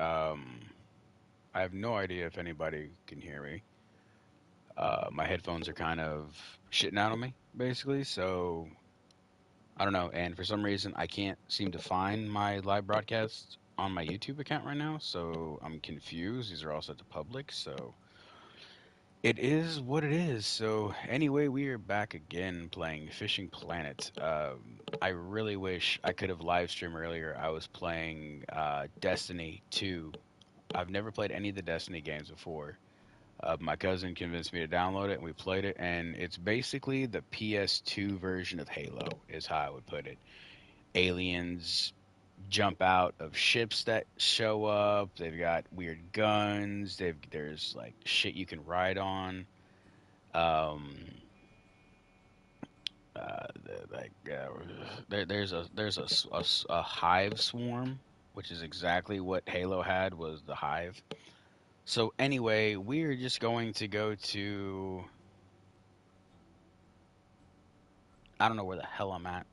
I have no idea if anybody can hear me. My headphones are kind of shitting out on me, basically. So I don't know. And for some reason, I can't seem to find my live broadcast on my YouTube account right now. So I'm confused. These are all set to public. So it is what it is. So anyway, we are back again playing Fishing Planet. I really wish I could have live streamed earlier. I was playing Destiny 2. I've never played any of the Destiny games before. My cousin convinced me to download it, and we played it. And it's basically the PS2 version of Halo, is how I would put it. Aliens jump out of ships that show up. They've got weird guns. There's like shit you can ride on. Um, like there's a hive swarm, which is exactly what Halo had was the hive. So anyway, we're just going to go to I don't know where the hell I'm at.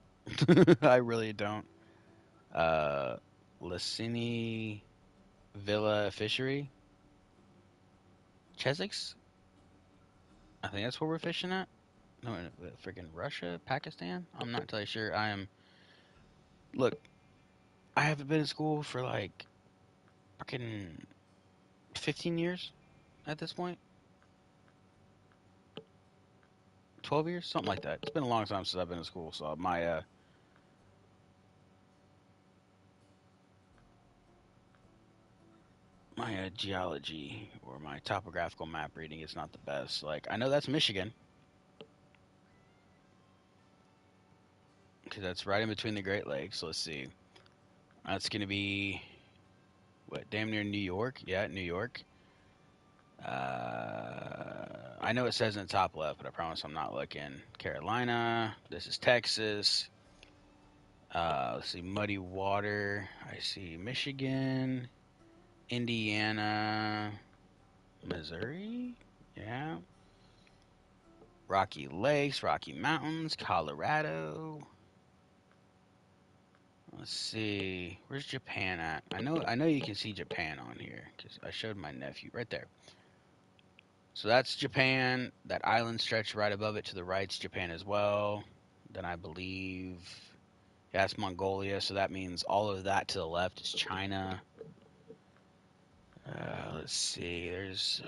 I really don't. Uh, Lassini Villa Fishery, Chesix. I think that's where we're fishing at. No, freaking Russia, Pakistan. I'm not entirely sure. I am. Look, I haven't been in school for like fucking 15 years at this point. 12 years, something like that. It's been a long time since I've been in school, so my geology or my topographical map reading is not the best. Like I know that's Michigan because that's right in between the Great Lakes. Let's see. That's gonna be what? Damn near New York. Yeah, New York. I know it says in the top left, but I promise I'm not looking. Carolina. This is Texas. Let's see. Muddy Water. I see Michigan, Indiana, Missouri. Yeah. Rocky Lakes, Rocky Mountains, Colorado. Let's see. Where's Japan at? I know you can see Japan on here because I showed my nephew right there. So that's Japan. That island stretch right above it to the right's Japan as well. Then I believe yeah, that's Mongolia. So that means all of that to the left is China. Let's see. There's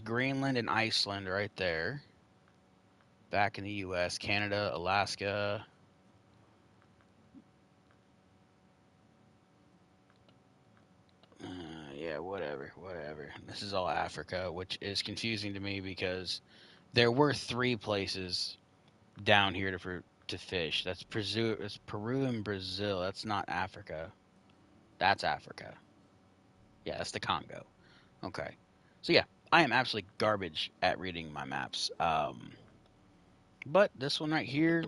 Greenland and Iceland right there. Back in the U.S., Canada, Alaska. Yeah, whatever. This is all Africa, which is confusing to me because there were three places down here to fish. It's Peru and Brazil. That's not Africa. That's Africa. Yeah, that's the Congo. Okay. So yeah, I am absolutely garbage at reading my maps. But this one right here,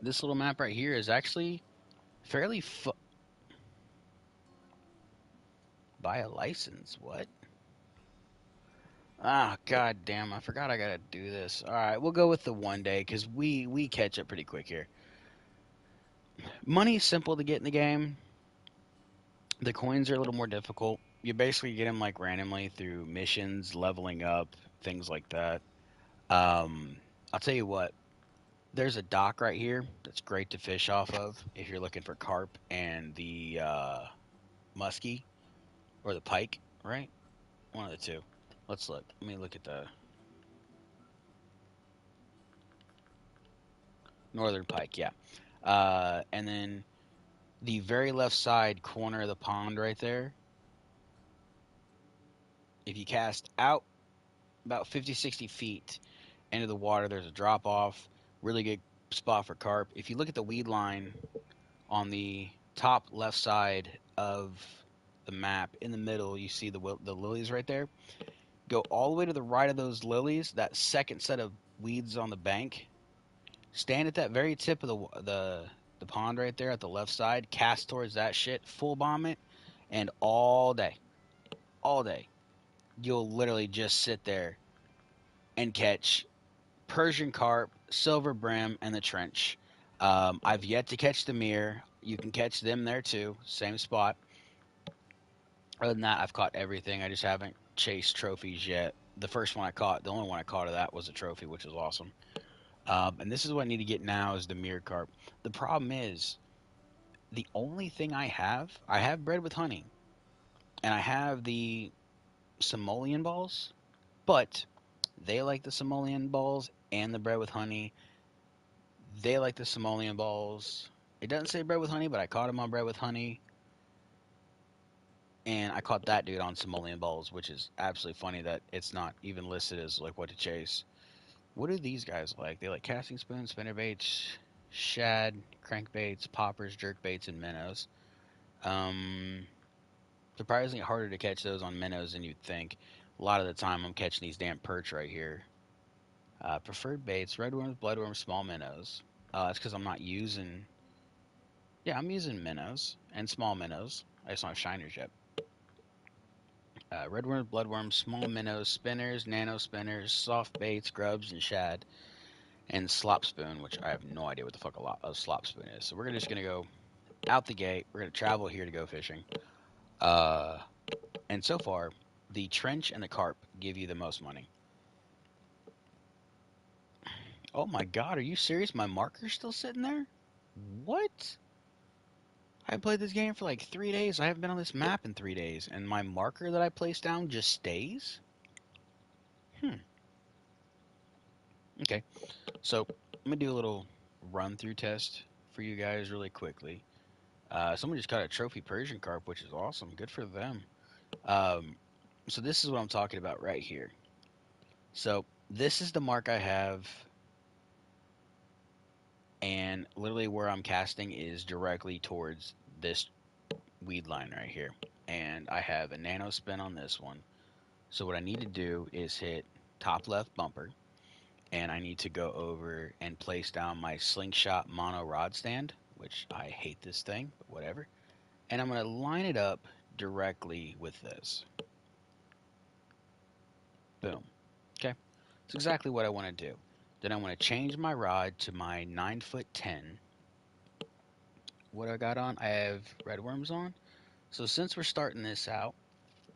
this little map right here is actually fairly buy a license. What? Ah, god damn! I forgot I gotta do this. All right, we'll go with the 1 day because we catch up pretty quick here. Money's simple to get in the game. The coins are a little more difficult. You basically get them like randomly through missions, leveling up, things like that. I'll tell you what. There's a dock right here that's great to fish off of if you're looking for carp and the muskie or the pike, right? One of the two. Let's look. Let me look at the northern pike. Yeah. And then the very left side corner of the pond right there. If you cast out about 50, 60 feet into the water, there's a drop off. Really good spot for carp. If you look at the weed line on the top left side of the map, in the middle, you see the lilies right there. Go all the way to the right of those lilies, that second set of weeds on the bank. Stand at that very tip of the pond right there at the left side. Cast towards that shit. Full bomb it, and all day, you'll literally just sit there and catch Persian carp, silver brim, and the trench. I've yet to catch the mirror. You can catch them there too, same spot. Other than that, I've caught everything. I just haven't chased trophies yet. The first one I caught, the only one I caught of that was a trophy, which was awesome. And this is what I need to get now is the mirror carp. The problem is the only thing I have bread with honey, and I have the simoleon balls, but they like the simoleon balls and the bread with honey. They like the simoleon balls. It doesn't say bread with honey, but I caught him on bread with honey, and I caught that dude on simoleon balls, which is absolutely funny that it's not even listed as like what to chase. What do these guys like? They like casting spoons, spinnerbaits, shad, crankbaits, poppers, jerkbaits, and minnows. Um, Surprisingly harder to catch those on minnows than you'd think. A lot of the time, I'm catching these damn perch right here. Preferred baits: redworms, bloodworms, small minnows. That's because I'm not using. Yeah, I'm using minnows and small minnows. I just don't have shiners yet. Redworms, bloodworms, small minnows, spinners, nano spinners, soft baits, grubs, and shad, and slop spoon, which I have no idea what the fuck a lot of slop spoon is. So we're just gonna go out the gate. We're gonna travel here to go fishing. Uh, and so far, the trench and the carp give you the most money. Oh my god, are you serious? My marker's still sitting there? What? I played this game for like 3 days. I haven't been on this map in 3 days, and my marker that I placed down just stays? Hmm. Okay. So I'm gonna do a little run through test for you guys really quickly. Someone just caught a trophy Persian carp, which is awesome. Good for them. Um, so this is what I'm talking about right here. So this is the mark I have, and literally where I'm casting is directly towards this weed line right here. And I have a nano spin on this one. So what I need to do is hit top left bumper, and I need to go over and place down my slingshot mono rod stand, which I hate this thing, but whatever. And I'm going to line it up directly with this. Boom. Okay. That's exactly what I want to do. Then I want to change my rod to my 9 foot 10. What I got on? I have red worms on. So since we're starting this out,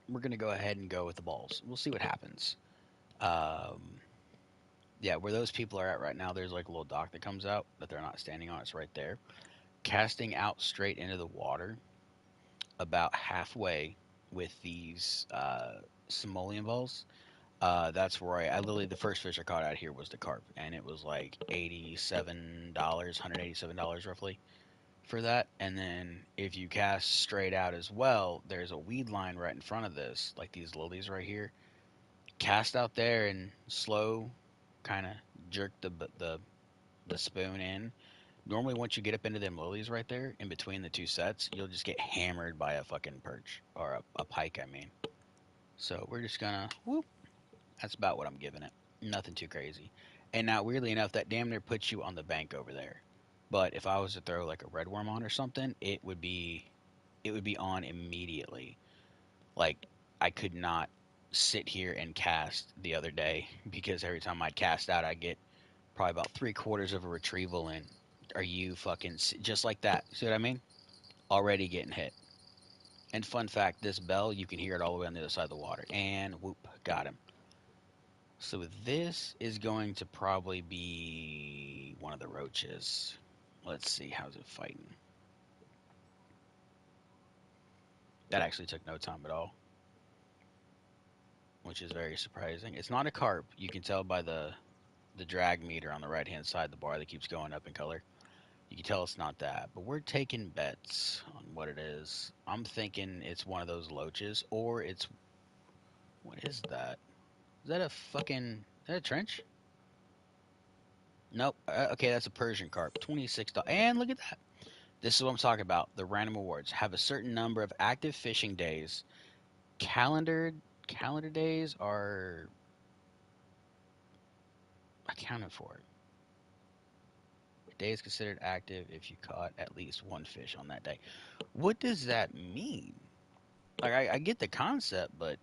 we're going to go ahead and go with the balls. We'll see what happens. Um, yeah, where those people are at right now, there's like a little dock that comes out that they're not standing on. It's right there. Casting out straight into the water about halfway with these simoleon balls. That's where I literally the first fish I caught out here was the carp, and it was like $87, $187 roughly for that. And then if you cast straight out as well, there's a weed line right in front of this, like these lilies right here. Cast out there and slow, kind of jerk the spoon in. Normally, once you get up into them lilies right there, in between the two sets, you'll just get hammered by a fucking perch or a pike. I mean, so we're just gonna whoop. That's about what I'm giving it. Nothing too crazy. And now, weirdly enough, that damn near puts you on the bank over there. But if I was to throw like a red worm on or something, it would be on immediately. Like I could not sit here and cast the other day because every time I'd cast out, I'd get probably about 3/4 of a retrieval in. Are you fucking just like that? See what I mean? Already getting hit. And fun fact, this bell you can hear it all the way on the other side of the water. And whoop, got him. So this is going to probably be one of the roaches. Let's see, how's it fighting? That actually took no time at all, which is very surprising. It's not a carp. You can tell by the drag meter on the right hand side, the bar that keeps going up in color. You can tell it's not that, but we're taking bets on what it is. I'm thinking it's one of those loaches, or it's what is that? Is that a fucking is that a trench? Nope. Okay, that's a Persian carp. $26. And look at that. This is what I'm talking about. The random awards have a certain number of active fishing days. Calendar days are accounted for. A day is considered active if you caught at least one fish on that day. What does that mean? Like I get the concept, but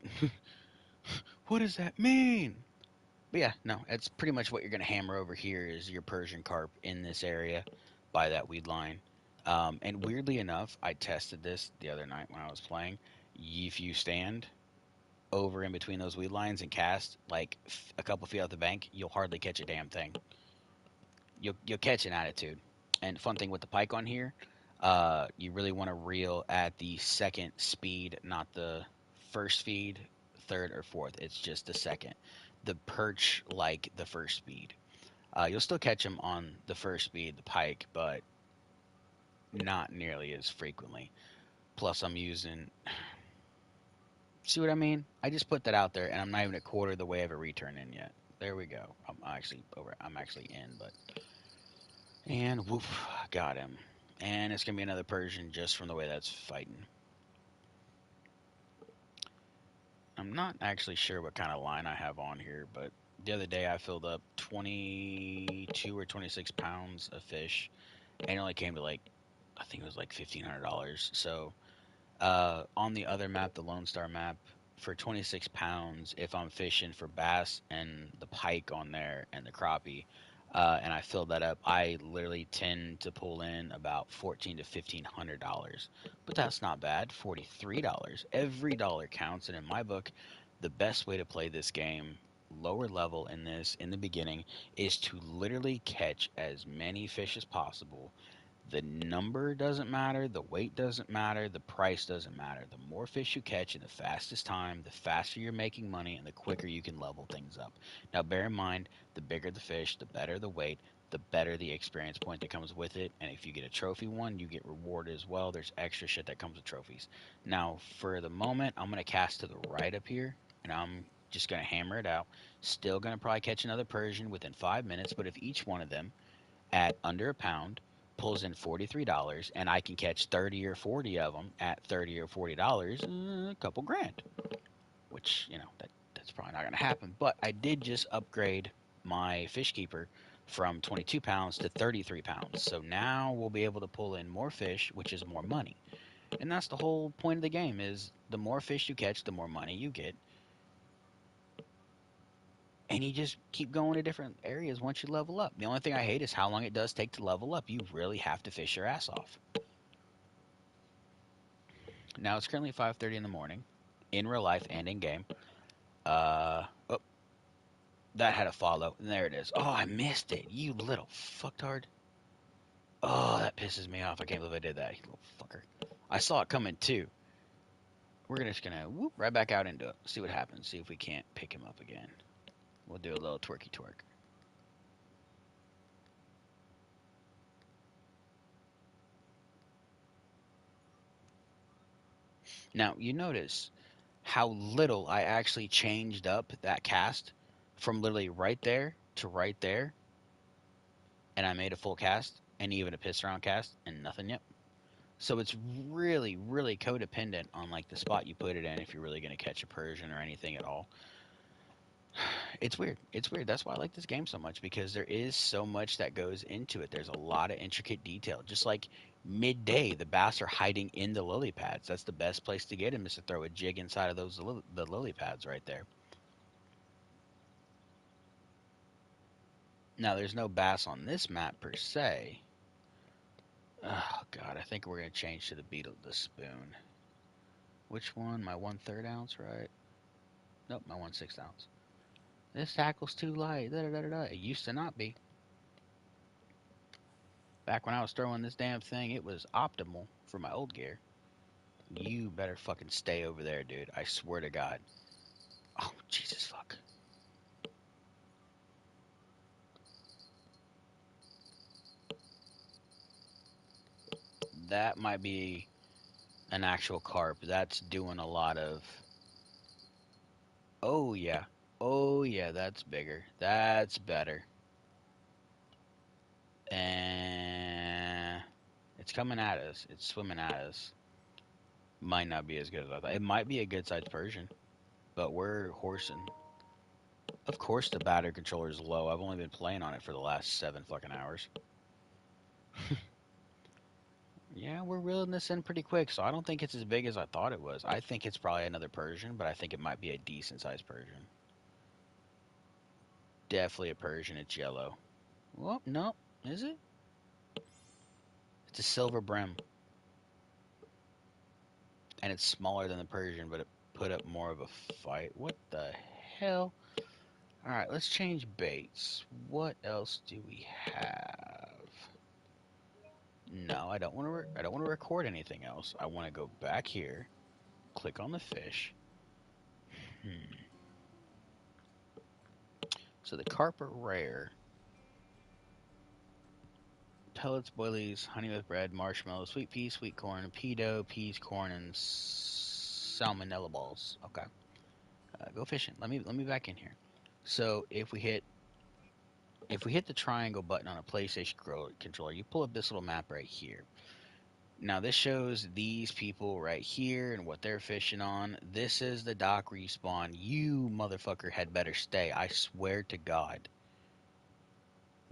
what does that mean? But yeah, no, that's pretty much what you're gonna hammer over here is your Persian carp in this area by that weed line. And weirdly enough, I tested this the other night when I was playing. If you stand over in between those weed lines and cast like a couple feet off the bank, you'll hardly catch a damn thing. You'll catch an attitude. And fun thing with the pike on here, you really want to reel at the second speed, not the first feed, third or fourth. It's just the second. The perch like the first speed. You'll still catch them on the first speed, the pike, but not nearly as frequently. Plus, I'm using. See what I mean? I just put that out there, and I'm not even a quarter of the way of a return in yet. There we go. I'm actually over. I'm actually in, but and woof, got him. And it's gonna be another Persian just from the way that's fighting. I'm not actually sure what kind of line I have on here, but the other day I filled up 22 or 26 pounds of fish, and it only came to like I think it was like $1,500. So on the other map, the Lone Star map, for 26 pounds, if I'm fishing for bass and the pike on there and the crappie, and I fill that up, I literally tend to pull in about $1,400 to $1,500. But that's not bad. $43. Every dollar counts, and in my book, the best way to play this game, lower level in this in the beginning, is to literally catch as many fish as possible. The number doesn't matter, the weight doesn't matter, the price doesn't matter. The more fish you catch in the fastest time, the faster you're making money and the quicker you can level things up. Now, bear in mind, the bigger the fish, the better the weight, the better the experience point that comes with it. And if you get a trophy one, you get rewarded as well. There's extra shit that comes with trophies. Now, for the moment, I'm going to cast to the right up here and I'm just going to hammer it out. Still going to probably catch another Persian within 5 minutes, but if each one of them at under a pound pulls in $43 and I can catch 30 or 40 of them at 30 or $40, a couple grand, which, that's probably not going to happen. But I did just upgrade my fish keeper from 22 pounds to 33 pounds. So now we'll be able to pull in more fish, which is more money. And that's the whole point of the game is the more fish you catch, the more money you get. And you just keep going to different areas once you level up. The only thing I hate is how long it does take to level up. You really have to fish your ass off. Now it's currently 5:30 in the morning, in real life and in game. Oh, that had a follow. And there it is. Oh, I missed it. You little fucktard. Oh, that pisses me off. I can't believe I did that. You little fucker. I saw it coming too. We're just gonna whoop right back out into it. See what happens. See if we can't pick him up again. We'll do a little twerky twerk. Now you notice how little I actually changed up that cast from literally right there to right there, and I made a full cast and even a piss around cast and nothing yet. So it's really, really codependent on like the spot you put it in if you're really going to catch a Persian or anything at all. It's weird. It's weird. That's why I like this game so much because there is so much that goes into it. There's a lot of intricate detail. Just like midday, the bass are hiding in the lily pads. That's the best place to get them is to throw a jig inside of the lily pads right there. Now there's no bass on this map per se. Oh god, I think we're gonna change to the beetle, the spoon. Which one? My 1/3 ounce, right? Nope, my 1/6 ounce. This tackle's too light. Da, da, da, da. It used to not be. Back when I was throwing this damn thing, it was optimal for my old gear. You better fucking stay over there, dude. I swear to God. Oh, Jesus fuck. That might be an actual carp. That's doing a lot of. Oh, yeah. Oh, yeah, that's bigger. That's better. And it's coming at us. It's swimming at us. Might not be as good as I thought. It might be a good sized Persian, but we're horsing. Of course, the battery controller is low. I've only been playing on it for the last 7 fucking hours. Yeah, we're reeling this in pretty quick, so I don't think it's as big as I thought it was. I think it's probably another Persian, but I think it might be a decent sized Persian. Definitely a Persian. It's yellow. Well, no, is it? It's a silver brim. and it's smaller than the Persian, but it put up more of a fight. What the hell? All right, let's change baits. What else do we have? No, I don't want to. I don't want to record anything else. I want to go back here, click on the fish. Hmm. So the carp are rare. Pellets, boilies, honey with bread, marshmallow, sweet pea, sweet corn, pea dough, peas, corn, and salmonella balls. Okay, go fishing. Let me back in here. So if we hit the triangle button on a PlayStation controller, you pull up this little map right here. Now this shows these people right here and what they're fishing on. This is the dock respawn. You motherfucker had better stay. I swear to God.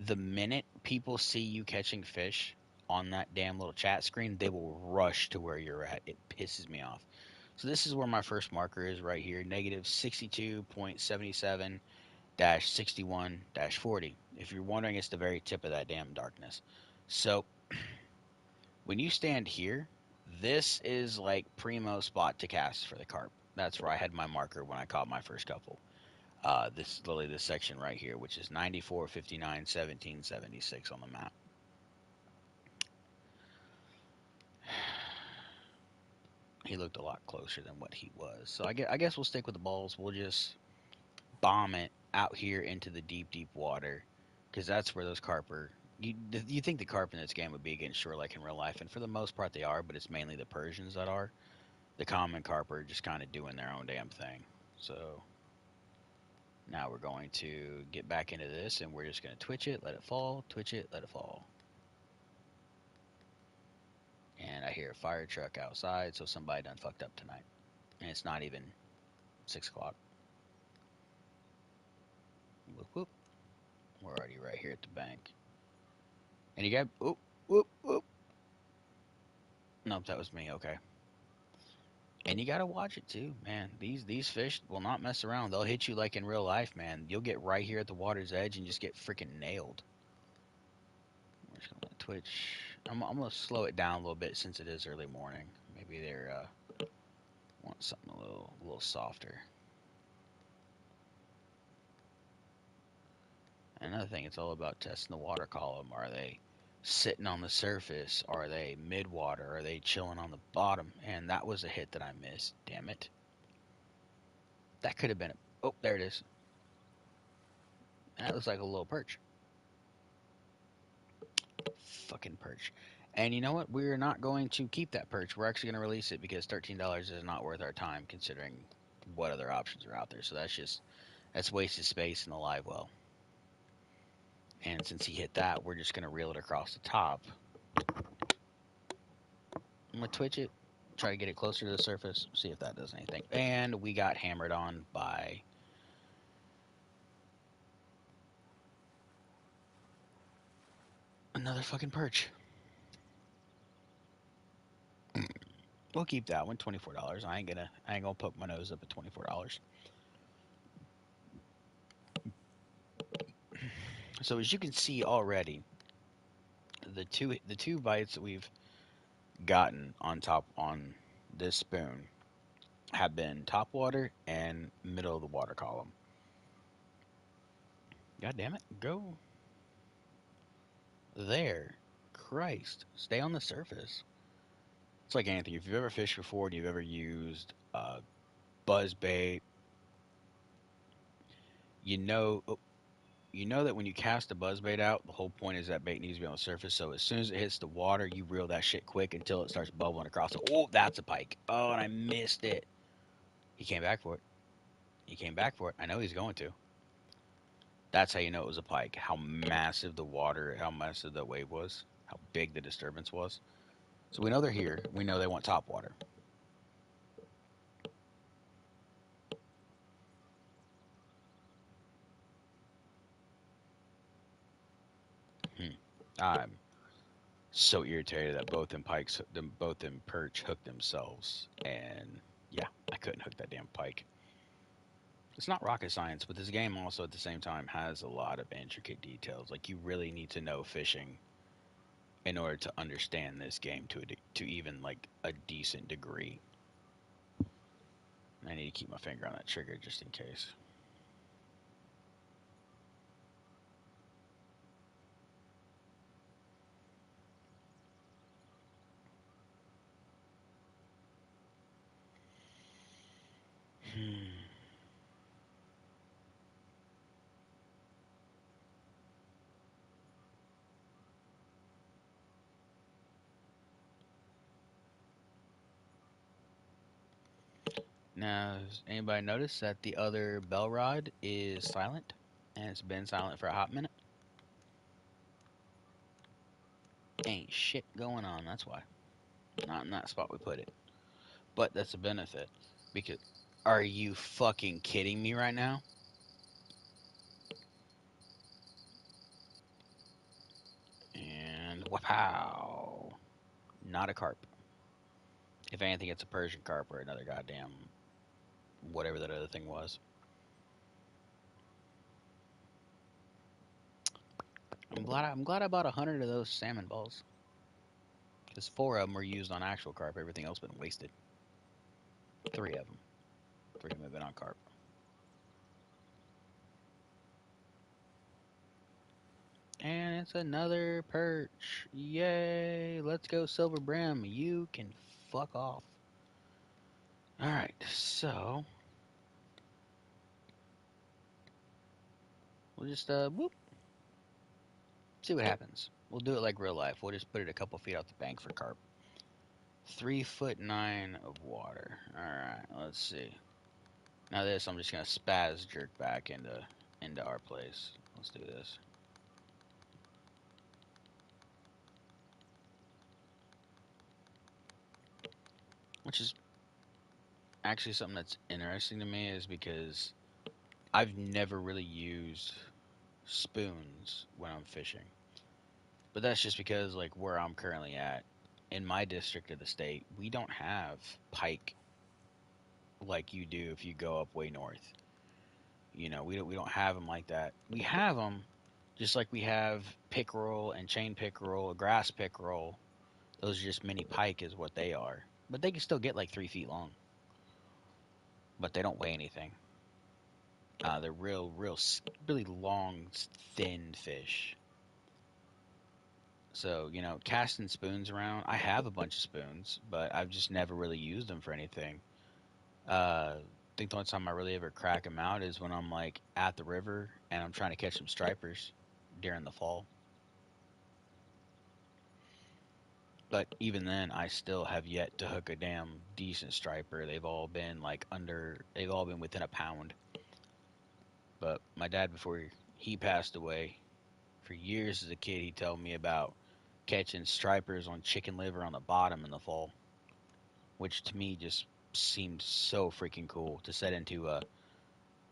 The minute people see you catching fish on that damn little chat screen, they will rush to where you're at. It pisses me off. So this is where my first marker is right here, negative 62.77 61 40. If you're wondering, it's the very tip of that damn darkness. So when you stand here, this is like primo spot to cast for the carp. That's where I had my marker when I caught my first couple. This is literally this section right here, which is 94, 59, 17, 76 on the map. He looked a lot closer than what he was. So I guess we'll stick with the balls. We'll just bomb it out here into the deep, deep water, because that's where those carp are. You think the carp in this game would be against shore like in real life, and for the most part they are, but it's mainly the Persians that are. The common carp are just kind of doing their own damn thing. So now we're going to get back into this, and we're just going to twitch it, let it fall, twitch it, let it fall. And I hear a fire truck outside, so somebody done fucked up tonight. And it's not even 6 o'clock. Whoop, whoop. We're already right here at the bank. And you got, whoop, whoop, whoop. Nope, that was me. Okay. And you gotta watch it too, man. These fish will not mess around. They'll hit you like in real life, man. You'll get right here at the water's edge and just get freaking nailed. We're just gonna twitch. I'm gonna slow it down a little bit since it is early morning. Maybe they're want something a little softer. Another thing, it's all about testing the water column. Are they sitting on the surface? Are they mid-water? Are they chilling on the bottom? And that was a hit that I missed. Damn it. That could have been a... Oh, there it is. That looks like a little perch. Fucking perch. And you know what? We're not going to keep that perch. We're actually going to release it because $13 is not worth our time considering what other options are out there. So that's wasted space in the live well. And since he hit that, we're just going to reel it across the top. I'm going to twitch it, try to get it closer to the surface, see if that does anything. And we got hammered on by another fucking perch. We'll keep that one, $24. I ain't gonna poke my nose up at $24. So as you can see already, the two bites that we've gotten on this spoon have been top water and middle of the water column. God damn it, go there. Christ, stay on the surface. It's like anything. If you've ever fished before and you've ever used buzz bait, you know you know that when you cast a buzz bait out, the whole point is that bait needs to be on the surface. So as soon as it hits the water, you reel that shit quick until it starts bubbling across. Oh, that's a pike. Oh, and I missed it. He came back for it. He came back for it. I know he's going to. That's how you know it was a pike. How massive the water, how massive the wave was, how big the disturbance was. So we know they're here. We know they want top water. I'm so irritated that both them perch hooked themselves, and yeah, I couldn't hook that damn pike. It's not rocket science, but this game also at the same time has a lot of intricate details. Like you really need to know fishing in order to understand this game to even like a decent degree. me keep my finger on that trigger just in case. Hmm. Now, has anybody noticed that the other bell rod is silent? And it's been silent for a hot minute? Ain't shit going on, that's why. Not in that spot we put it. But that's a benefit. Because, are you fucking kidding me right now? And wow. Not a carp. If anything, it's a Persian carp or another goddamn whatever that other thing was. I'm glad I bought 100 of those salmon balls. Because 4 of them were used on actual carp. Everything else been wasted. 3 of them. 3 of them have been on carp. And it's another perch. Yay! Let's go, Silver Brim. You can fuck off. Alright, so we'll just whoop. See what happens. We'll do it like real life. We'll just put it a couple feet off the bank for carp. 3'9" of water. Alright, let's see. Now this I'm just gonna spaz jerk back into our place. Let's do this. Which is actually something that's interesting to me is because I've never really used spoons when I'm fishing. But that's just because like where I'm currently at in my district of the state, we don't have pike like you do if you go up way north. We don't have them like that. We have them just like we have pickerel and chain pickerel, grass pickerel. Those are just mini pike is what they are. But they can still get like 3 feet long. But they don't weigh anything. They're really long, thin fish. So, casting spoons around, I have a bunch of spoons, but I've just never really used them for anything. I think the only time I really ever crack them out is when I'm like at the river and I'm trying to catch some stripers during the fall. But even then, I still have yet to hook a damn decent striper. They've all been within a pound. But my dad, before he passed away, for years as a kid, he told me about catching stripers on chicken liver on the bottom in the fall, which to me just seemed so freaking cool to set into a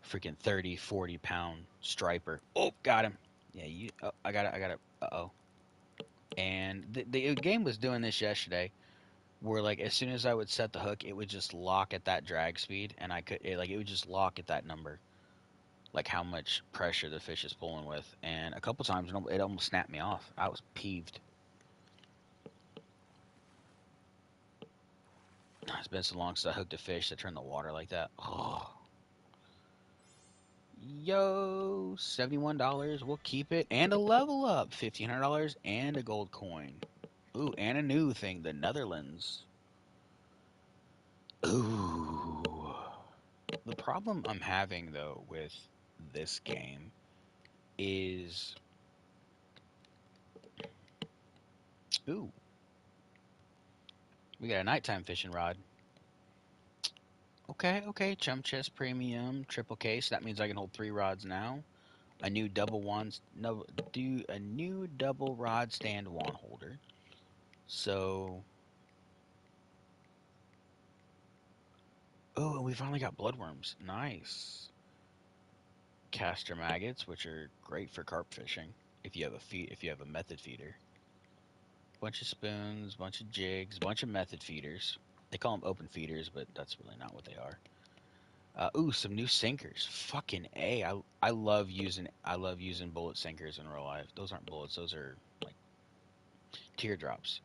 freaking 30, 40 pound striper. Oh, got him. Yeah, I got it. I got it. Uh-oh. And the game was doing this yesterday where like as soon as I would set the hook, it would just lock at that drag speed and it would just lock at that number. Like how much pressure the fish is pulling with. And a couple times it almost snapped me off. I was peeved. It's been so long since I hooked a fish that turned the water like that. Oh. Yo, $71. We'll keep it. And a level up. $1,500 and a gold coin. Ooh, and a new thing. The Netherlands. Ooh. The problem I'm having, though, with this game is. Ooh. We got a nighttime fishing rod. Okay. Chum chest premium. Triple case. That means I can hold 3 rods now. A new double wands. No, do a new double rod stand wand holder. So. Oh, and we finally got bloodworms. Nice. Castor maggots, which are great for carp fishing if you have a method feeder. Bunch of spoons, bunch of jigs, bunch of method feeders. They call them open feeders, but that's really not what they are. Ooh, some new sinkers. Fucking A. I love using bullet sinkers in real life. Those aren't bullets, those are like teardrops.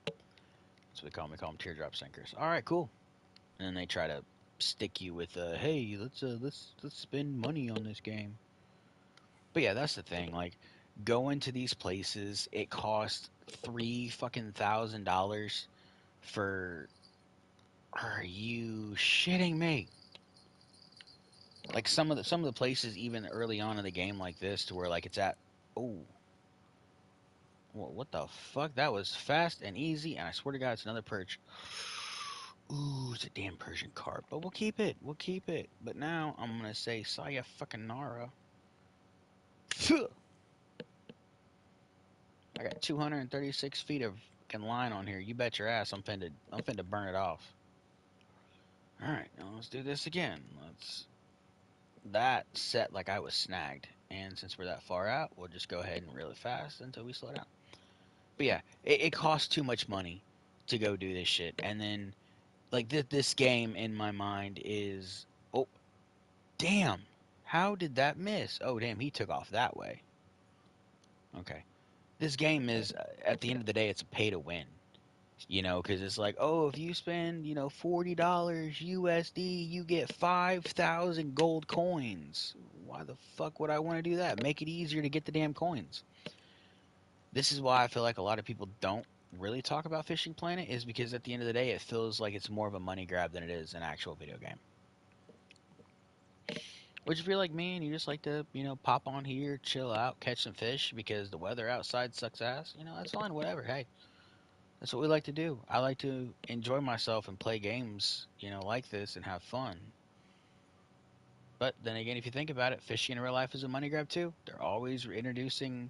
That's what they call them. We call them teardrop sinkers. Alright, cool. And then they try to stick you with a hey, let's spend money on this game. But yeah, that's the thing. Like, going to these places, it costs three fucking $1,000 for. Are you shitting me? Like some of the places even early on in the game like this to where like it's at. Oh, what the fuck? That was fast and easy, and I swear to God, it's another perch. Ooh, it's a damn Persian carp, but we'll keep it. We'll keep it. But now I'm gonna say Saya fucking Nara. I got 236 feet of fucking line on here. You bet your ass I'm finna burn it off. All right, now let's do this again. Let's that set like I was snagged, and since we're that far out, we'll just go ahead and reel it fast until we slow down. But yeah, it costs too much money to go do this shit, and then like this game in my mind is oh damn, how did that miss? Oh damn, he took off that way. Okay, this game is at the end of the day, it's a pay to win. Because it's like, oh, if you spend, $40 USD, you get 5,000 gold coins. Why the fuck would I want to do that? Make it easier to get the damn coins. This is why I feel like a lot of people don't really talk about Fishing Planet, is because at the end of the day, it feels like it's more of a money grab than it is an actual video game. Which, if you're like me and you just like to, pop on here, chill out, catch some fish because the weather outside sucks ass, that's fine, whatever. Hey, that's what we like to do. I like to enjoy myself and play games, like this and have fun. But then again, if you think about it, fishing in real life is a money grab too. They're always introducing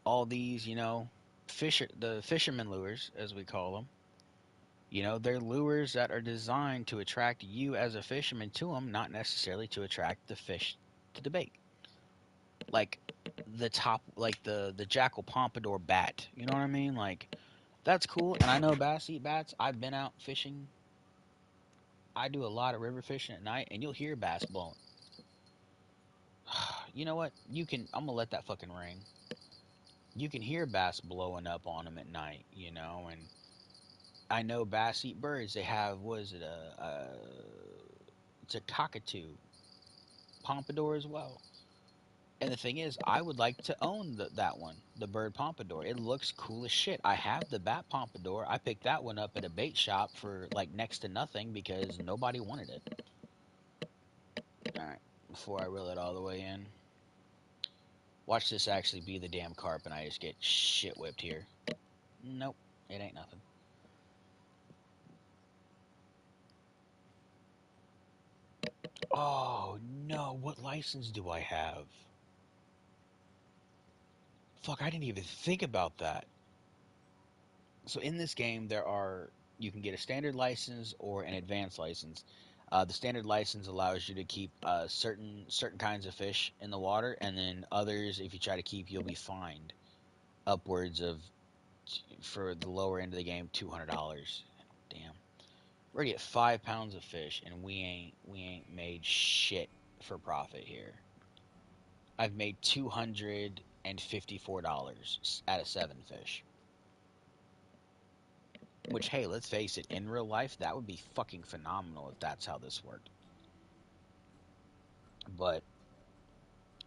all these, the fisherman lures, as we call them. They're lures that are designed to attract you as a fisherman to them, not necessarily to attract the fish to the bait. Like the jackal pompadour bat. You know what I mean? Like, that's cool. And I know bass eat bats. I've been out fishing. I do a lot of river fishing at night, and you'll hear bass blowing. You know what? I'm gonna let that fucking ring. You can hear bass blowing up on them at night, and I know bass eat birds. They have, what is it, it's a cockatoo pompadour as well. And the thing is, I would like to own that one, the bird pompadour. It looks cool as shit. I have the bat pompadour. I picked that one up at a bait shop for like next to nothing because nobody wanted it. All right, before I reel it all the way in. Watch this actually be the damn carp and I just get shit whipped here. Nope, it ain't nothing. Oh no, what license do I have? Fuck, I didn't even think about that. So in this game, you can get a standard license or an advanced license. The standard license allows you to keep certain kinds of fish in the water, and then others, if you try to keep, you'll be fined upwards of, for the lower end of the game, $200. Damn. We're already at 5 pounds of fish, and we ain't made shit for profit here. I've made $254 out of 7 fish. Which, hey, let's face it, in real life, that would be fucking phenomenal if that's how this worked. But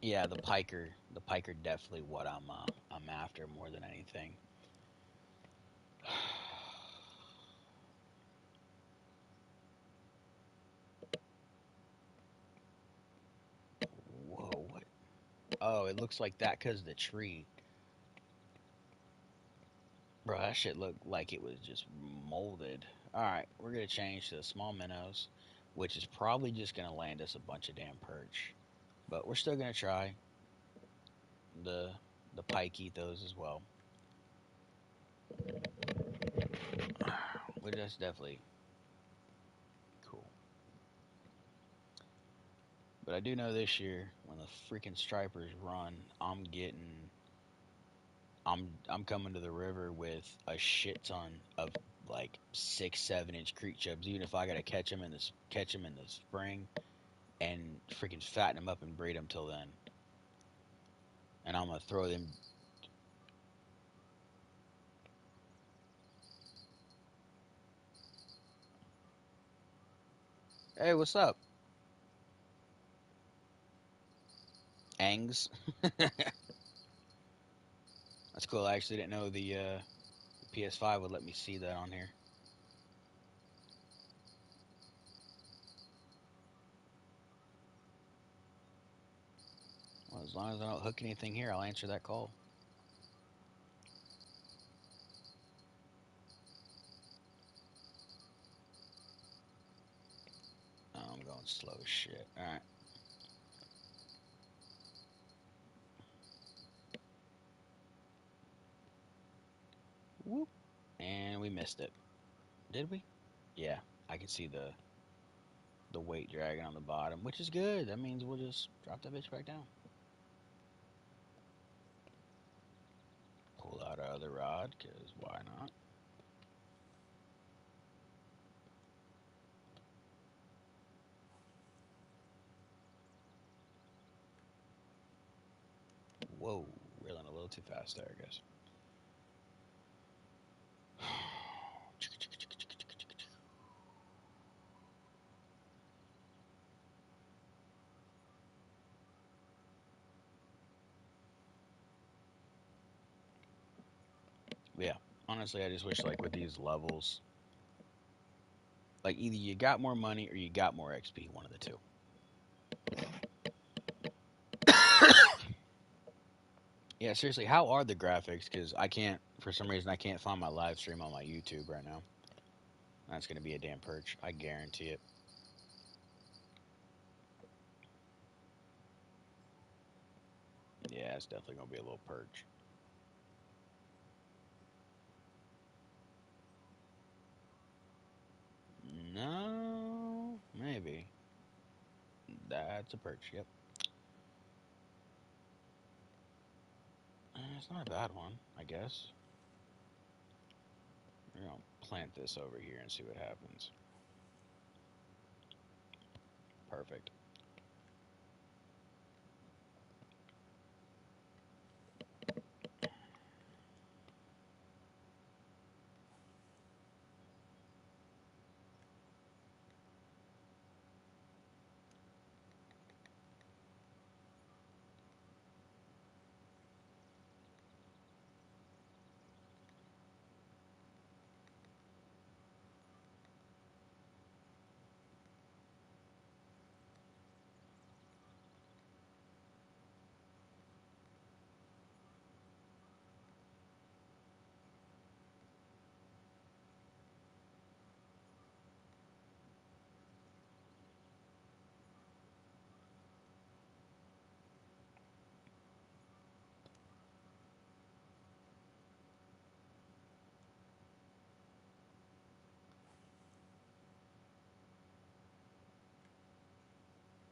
yeah, the piker definitely what I'm after more than anything. Whoa, what? Oh, it looks like that because of the tree. Bro, that shit looked like it was just molded. Alright, we're going to change to the small minnows, which is probably just going to land us a bunch of damn perch. But we're still going to try. The pike eat those as well. Which that's definitely cool. But I do know this year, when the freaking stripers run, I'm coming to the river with a shit ton of like 6, 7 inch creek chubs. Even if I gotta catch them in the spring and freaking fatten them up and breed them till then. And I'm gonna throw them. Hey, what's up? Angs. That's cool. I actually didn't know the PS5 would let me see that on here. Well, as long as I don't hook anything here, I'll answer that call. Oh, I'm going slow as shit. All right. Whoop. And we missed it. Did we? Yeah. I can see the weight dragging on the bottom, which is good. That means we'll just drop that bitch back down. Pull out our other rod, because why not? Whoa. Reeling a little too fast there, I guess. Yeah. Honestly, I just wish, like, with these levels, like, either you got more money or you got more XP, one of the two. Yeah, seriously, how are the graphics? Because I can't, for some reason, I can't find my live stream on my YouTube right now. That's going to be a damn perch. I guarantee it. Yeah, it's definitely going to be a little perch. No, maybe. That's a perch, yep. It's not a bad one, I guess. We're going to plant this over here and see what happens. Perfect.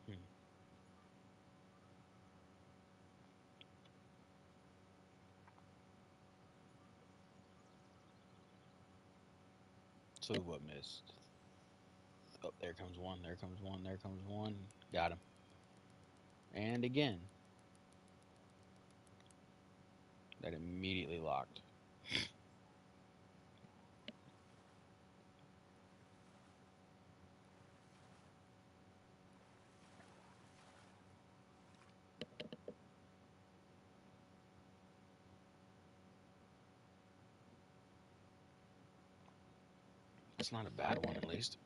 Hmm. So what missed? Oh, there comes one, there comes one, there comes one. Got him. And again, that immediately locked. That's not a bad one, at least.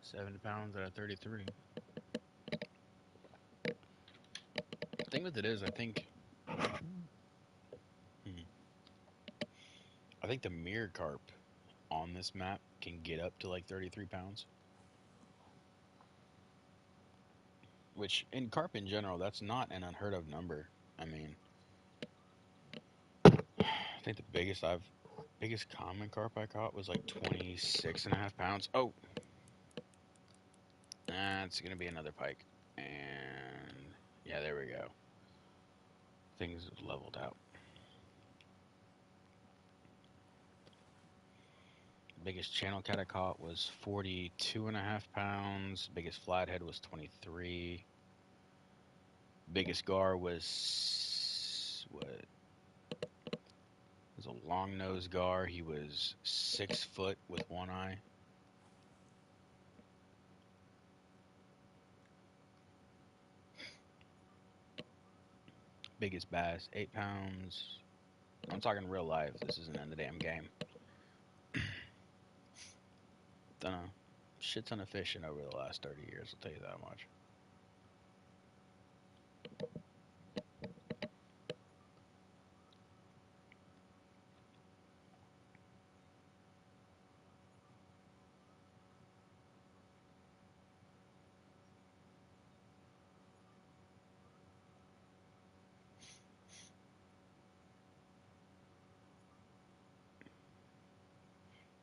70 pounds out of 33. The thing with it is, hmm, I think the mirror carp on this map can get up to like 33 pounds. Which, in carp in general, that's not an unheard of number. I mean, I think the biggest common carp I caught was like 26 and a half pounds. Oh, that's going to be another pike. And yeah, there we go. Things have leveled out. Biggest channel cat I caught was 42 and a half pounds. Biggest flathead was 23. Biggest gar was what? It was a long nosed gar. He was 6 foot with one eye. biggest bass, 8 pounds. I'm talking real life. This isn't in the damn game. Done a shit ton of fishing over the last 30 years. I'll tell you that much.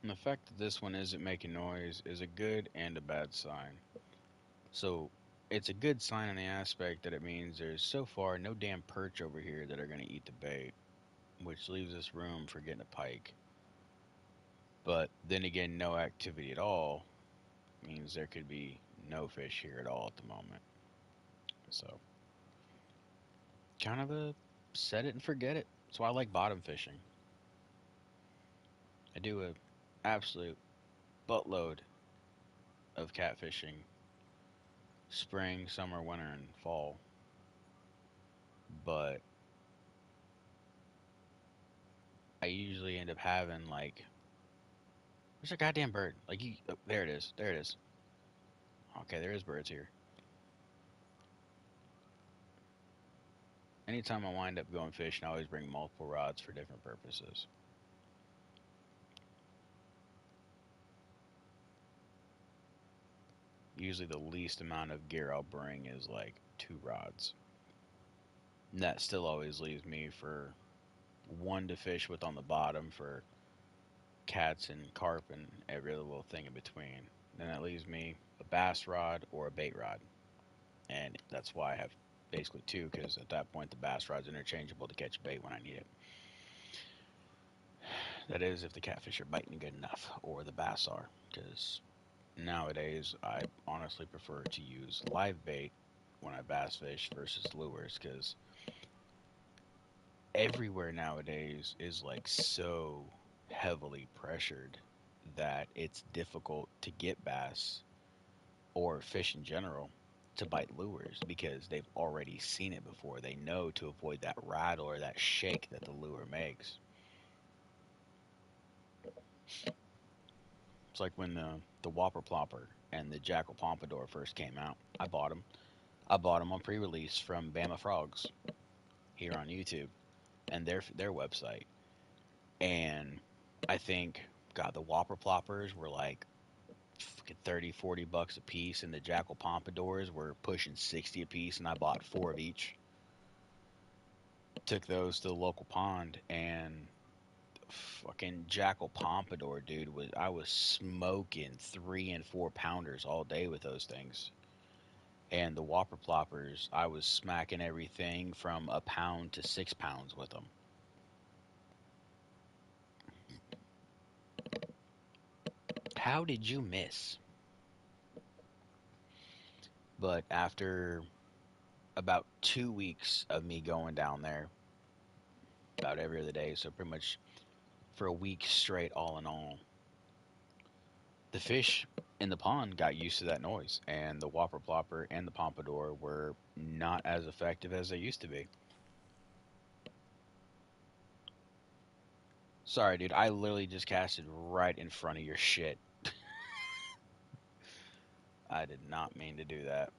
And the fact that this one isn't making noise is a good and a bad sign. So it's a good sign in the aspect that it means there's so far no damn perch over here that are going to eat the bait, which leaves us room for getting a pike. But then again, no activity at all means there could be no fish here at all at the moment. So kind of a set it and forget it. So I like bottom fishing. I do a absolute buttload of catfishing spring, summer, winter, and fall. But I usually end up having like, where's a goddamn bird? Like you, oh, there it is. There it is. Okay, there is birds here. Anytime I wind up going fishing, I always bring multiple rods for different purposes. Usually, the least amount of gear I'll bring is like 2 rods. And that still always leaves me for one to fish with on the bottom for cats and carp and every other little thing in between. Then that leaves me a bass rod or a bait rod. And that's why I have basically two, because at that point the bass rod's interchangeable to catch bait when I need it. That is, if the catfish are biting good enough, or the bass are, because nowadays I honestly prefer to use live bait when I bass fish versus lures, because everywhere nowadays is like so heavily pressured that it's difficult to get bass or fish in general to bite lures because they've already seen it before. They know to avoid that rattle or that shake that the lure makes. It's like when the Whopper Plopper and the Jackal Pompadour first came out. I bought them. I bought them on pre-release from Bama Frogs here on YouTube and their website. And I think, God, the Whopper Ploppers were like fucking 30, $40 a piece, and the Jackal Pompadours were pushing 60 a piece, and I bought 4 of each. Took those to the local pond, and fucking Jackal Pompadour, dude, I was smoking 3 and 4 pounders all day with those things. And the Whopper Ploppers, I was smacking everything from a pound to 6 pounds with them. How did you miss? But after about 2 weeks of me going down there about every other day, so pretty much for a week straight, all in all, the fish in the pond got used to that noise, and the Whopper Plopper and the Pompadour were not as effective as they used to be. Sorry, dude, I literally just casted right in front of your shit. I did not mean to do that.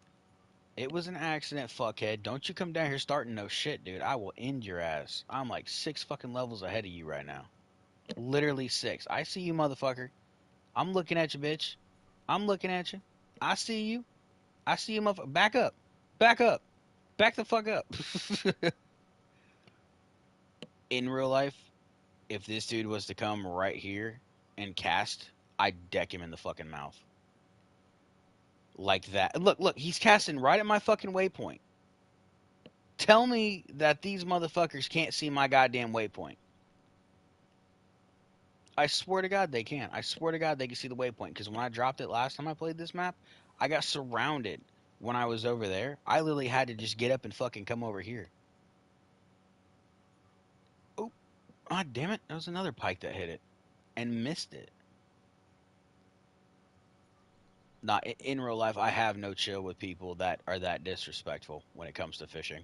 It was an accident, fuckhead. Don't you come down here starting no shit, dude. I will end your ass. I'm like 6 fucking levels ahead of you right now. Literally 6. I see you, motherfucker. I'm looking at you, bitch. I'm looking at you. I see you. I see you, motherfucker. Back up. Back up. Back the fuck up. In real life, if this dude was to come right here and cast, I'd deck him in the fucking mouth. Like that. Look, look, he's casting right at my fucking waypoint. Tell me that these motherfuckers can't see my goddamn waypoint. I swear to God they can. I swear to God they can see the waypoint. Because when I dropped it last time I played this map, I got surrounded when I was over there. I literally had to just get up and fucking come over here. Oh, ah, damn it. That was another pike that hit it and missed it. Not in real life, I have no chill with people that are that disrespectful when it comes to fishing.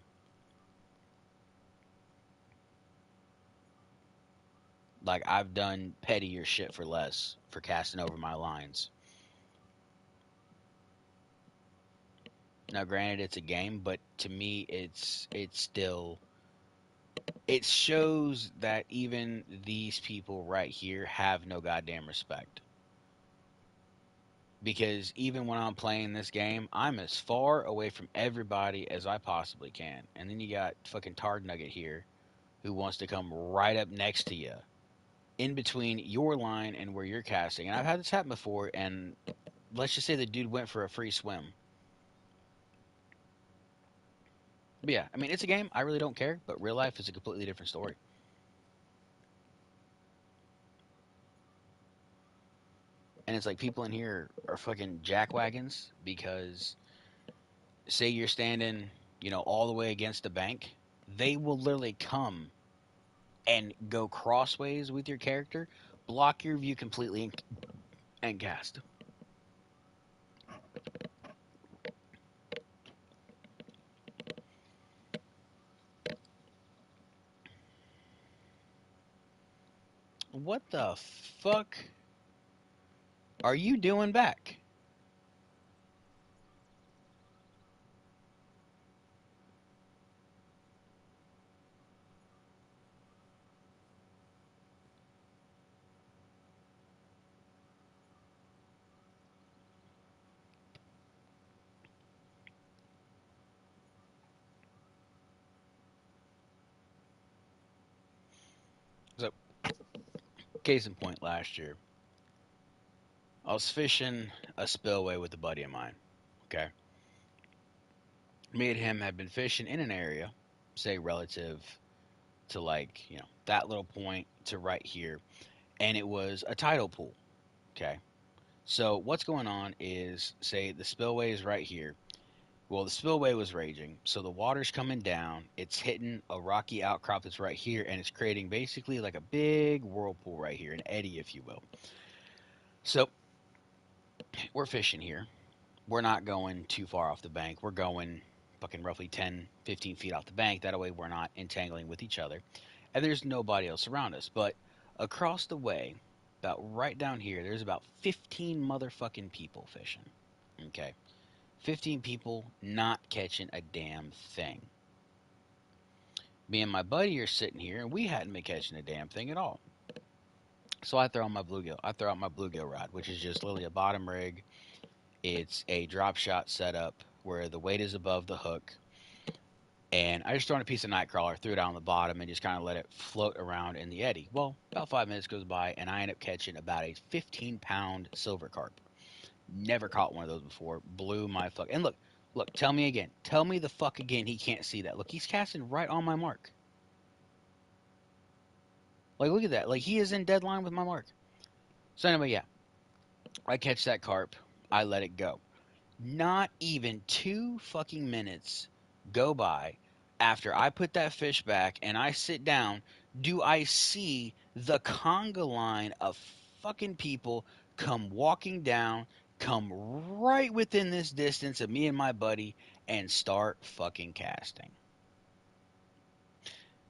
Like I've done pettier shit for less for casting over my lines. Now, granted, it's a game, but to me, it's still it shows that even these people right here have no goddamn respect. Because even when I'm playing this game, I'm as far away from everybody as I possibly can. And then you got fucking Tard Nugget here who wants to come right up next to you, in between your line and where you're casting. And I've had this happen before, and let's just say the dude went for a free swim. But yeah, I mean, it's a game. I really don't care, but real life is a completely different story. And it's like people in here are fucking jackwagons because say you're standing, all the way against the bank, they will literally come and go crossways with your character, block your view completely, and cast. What the fuck are you doing back? So, case in point, last year, I was fishing a spillway with a buddy of mine. Okay. Me and him had been fishing in an area, say relative to like, that little point to right here. And it was a tidal pool. Okay. So what's going on is, say, the spillway is right here. Well, the spillway was raging, so the water's coming down. It's hitting a rocky outcrop that's right here, and it's creating basically like a big whirlpool right here, an eddy, if you will. So we're fishing here. We're not going too far off the bank. We're going fucking roughly 10, 15 feet off the bank. That way we're not entangling with each other. And there's nobody else around us. But across the way, about right down here, there's about 15 motherfucking people fishing. Okay. 15 people not catching a damn thing. Me and my buddy are sitting here, and we hadn't been catching a damn thing at all. So I throw on my bluegill. I throw out my bluegill rod, which is just literally a bottom rig. It's a drop shot setup where the weight is above the hook. And I just throw in a piece of night crawler, threw it out on the bottom, and just kind of let it float around in the eddy. Well, about 5 minutes goes by, and I end up catching about a 15-pound silver carp. Never caught one of those before. Blew my fuck. And look, tell me again. Tell me the fuck again he can't see that. Look, he's casting right on my mark. Like, look at that. Like, he is in dead line with my mark. So anyway, yeah. I catch that carp. I let it go. Not even 2 fucking minutes go by after I put that fish back and I sit down, do I see the conga line of fucking people come walking down, come right within this distance of me and my buddy, and start fucking casting.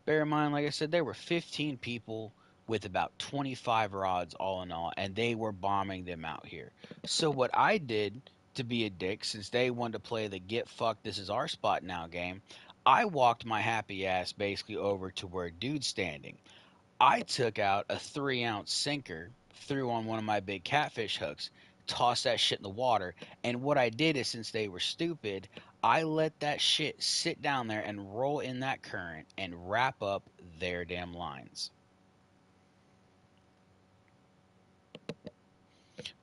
Bear in mind, like I said, there were 15 people with about 25 rods all in all, and they were bombing them out here. So what I did to be a dick, since they wanted to play the get fucked, this is our spot now game, I walked my happy ass basically over to where dude's standing. I took out a 3 ounce sinker, threw on one of my big catfish hooks, tossed that shit in the water. And what I did is, since they were stupid, I let that shit sit down there and roll in that current and wrap up their damn lines.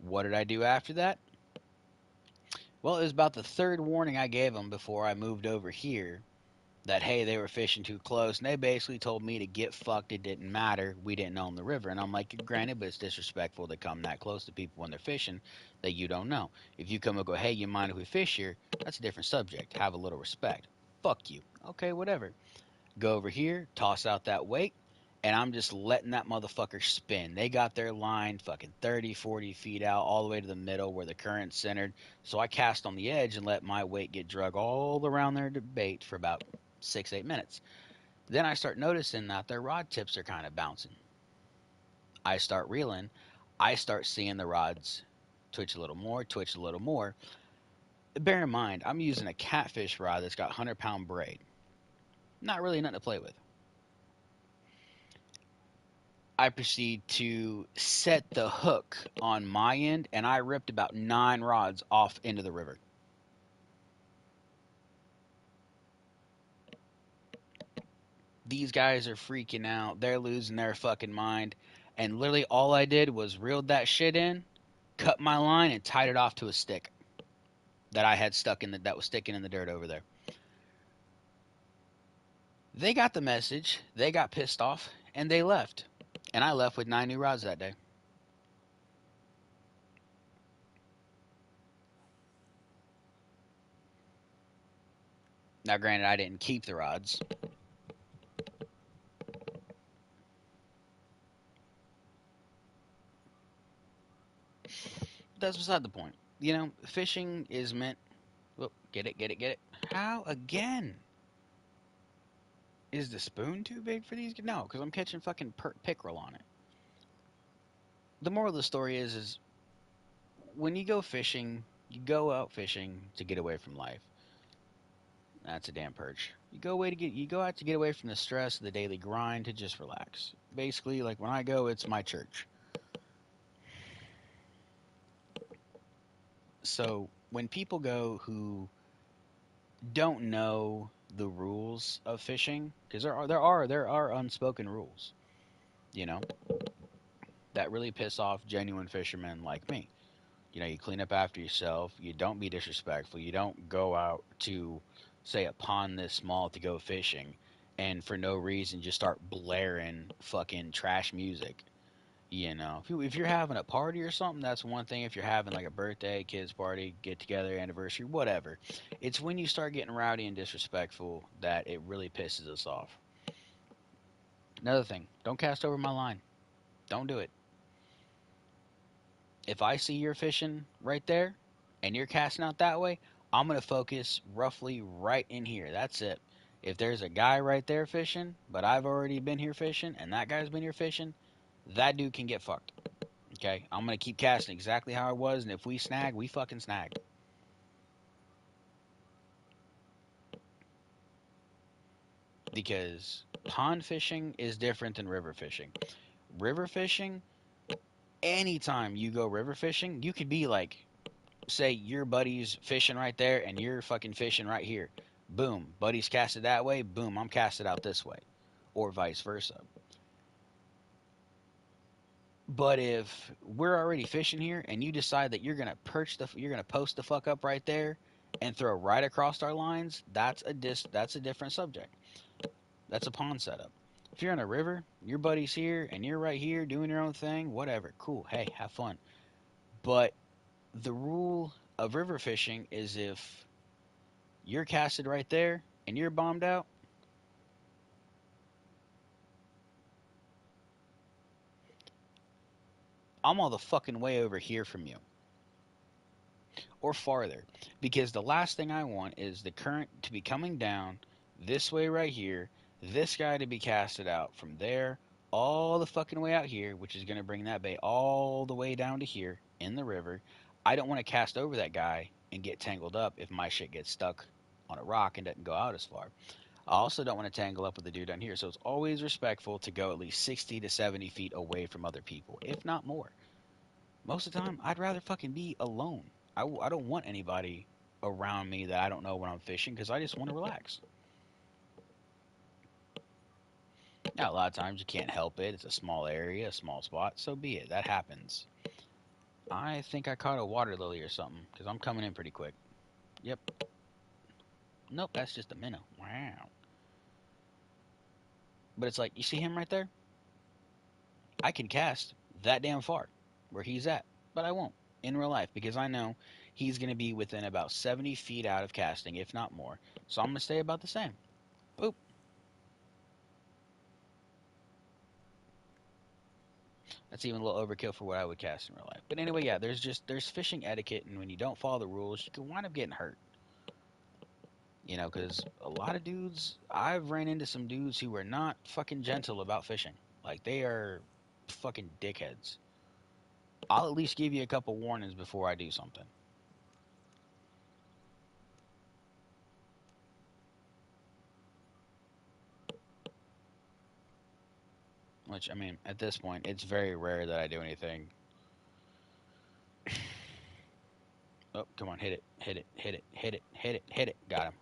What did I do after that? Well, it was about the third warning I gave them before I moved over here that, hey, they were fishing too close, and they basically told me to get fucked. It didn't matter. We didn't own the river. And I'm like, granted, but it's disrespectful to come that close to people when they're fishing that you don't know. If you come and go, hey, you mind if we fish here? That's a different subject. Have a little respect. Fuck you. Okay, whatever. Go over here, toss out that weight, and I'm just letting that motherfucker spin. They got their line fucking 30, 40 feet out, all the way to the middle where the current's centered. So I cast on the edge and let my weight get drug all around their bait for about 6, 8 minutes. Then I start noticing that their rod tips are kind of bouncing. I start reeling. I start seeing the rods twitch a little more, twitch a little more. Bear in mind, I'm using a catfish rod that's got 100-pound braid. Not really nothing to play with. I proceed to set the hook on my end, and I ripped about 9 rods off into the river. These guys are freaking out. They're losing their fucking mind. And literally all I did was reeled that shit in, cut my line, and tied it off to a stick that I had stuck in that was sticking in the dirt over there. They got the message. They got pissed off, and they left. And I left with 9 new rods that day. Now, granted, I didn't keep the rods. That's beside the point. You know, fishing is meant. Well, get it, get it, get it. How again? Is the spoon too big for these? No, because I'm catching fucking pickerel on it. The moral of the story is when you go fishing, you go out fishing to get away from life. That's a damn perch. You go out to get away from the stress of the daily grind to just relax. Basically, like when I go, it's my church. So when people go who don't know the rules of fishing, because there are unspoken rules, you know, that really piss off genuine fishermen like me. You know, you clean up after yourself. You don't be disrespectful. You don't go out to, say, a pond this small to go fishing and for no reason just start blaring fucking trash music. You know, if you're having a party or something, that's one thing. If you're having like a birthday, kids party, get together, anniversary, whatever. It's when you start getting rowdy and disrespectful that it really pisses us off. Another thing, don't cast over my line. Don't do it. If I see you're fishing right there and you're casting out that way, I'm going to focus roughly right in here. That's it. If there's a guy right there fishing, but I've already been here fishing and that guy's been here fishing, that dude can get fucked. Okay? I'm going to keep casting exactly how I was, and if we snag, we fucking snag. Because pond fishing is different than river fishing. River fishing, anytime you go river fishing, you could be like, say your buddy's fishing right there and you're fucking fishing right here. Boom, buddy's casted that way. Boom, I'm casted out this way, or vice versa. But if we're already fishing here and you decide that you're gonna post the fuck up right there and throw right across our lines, that's a different subject. That's a pond setup. If you're in a river, your buddy's here and you're right here doing your own thing, whatever, cool. Hey, have fun. But the rule of river fishing is if you're casted right there and you're bombed out, I'm all the fucking way over here from you or farther. Because the last thing I want is the current to be coming down this way right here, this guy to be casted out from there all the fucking way out here, which is going to bring that bait all the way down to here in the river. I don't want to cast over that guy and get tangled up if my shit gets stuck on a rock and doesn't go out as far. I also don't want to tangle up with the dude down here, so it's always respectful to go at least 60 to 70 feet away from other people, if not more. Most of the time, I'd rather fucking be alone. I don't want anybody around me that I don't know when I'm fishing because I just want to relax. Now, a lot of times you can't help it. It's a small area, a small spot, so be it. That happens. I think I caught a water lily or something because I'm coming in pretty quick. Yep. Nope, that's just a minnow. Wow. But it's like, you see him right there? I can cast that damn far where he's at, but I won't in real life because I know he's going to be within about 70 feet out of casting, if not more. So I'm going to stay about the same. Boop. That's even a little overkill for what I would cast in real life. But anyway, yeah, there's fishing etiquette, and when you don't follow the rules, you can wind up getting hurt. You know, because a lot of dudes, I've ran into some dudes who are not fucking gentle about fishing. Like they are. fucking dickheads. I'll at least give you a couple warnings before I do something. Which, I mean, at this point, it's very rare that I do anything. Oh, come on, hit it, hit it, hit it, hit it, hit it, hit it. Got him.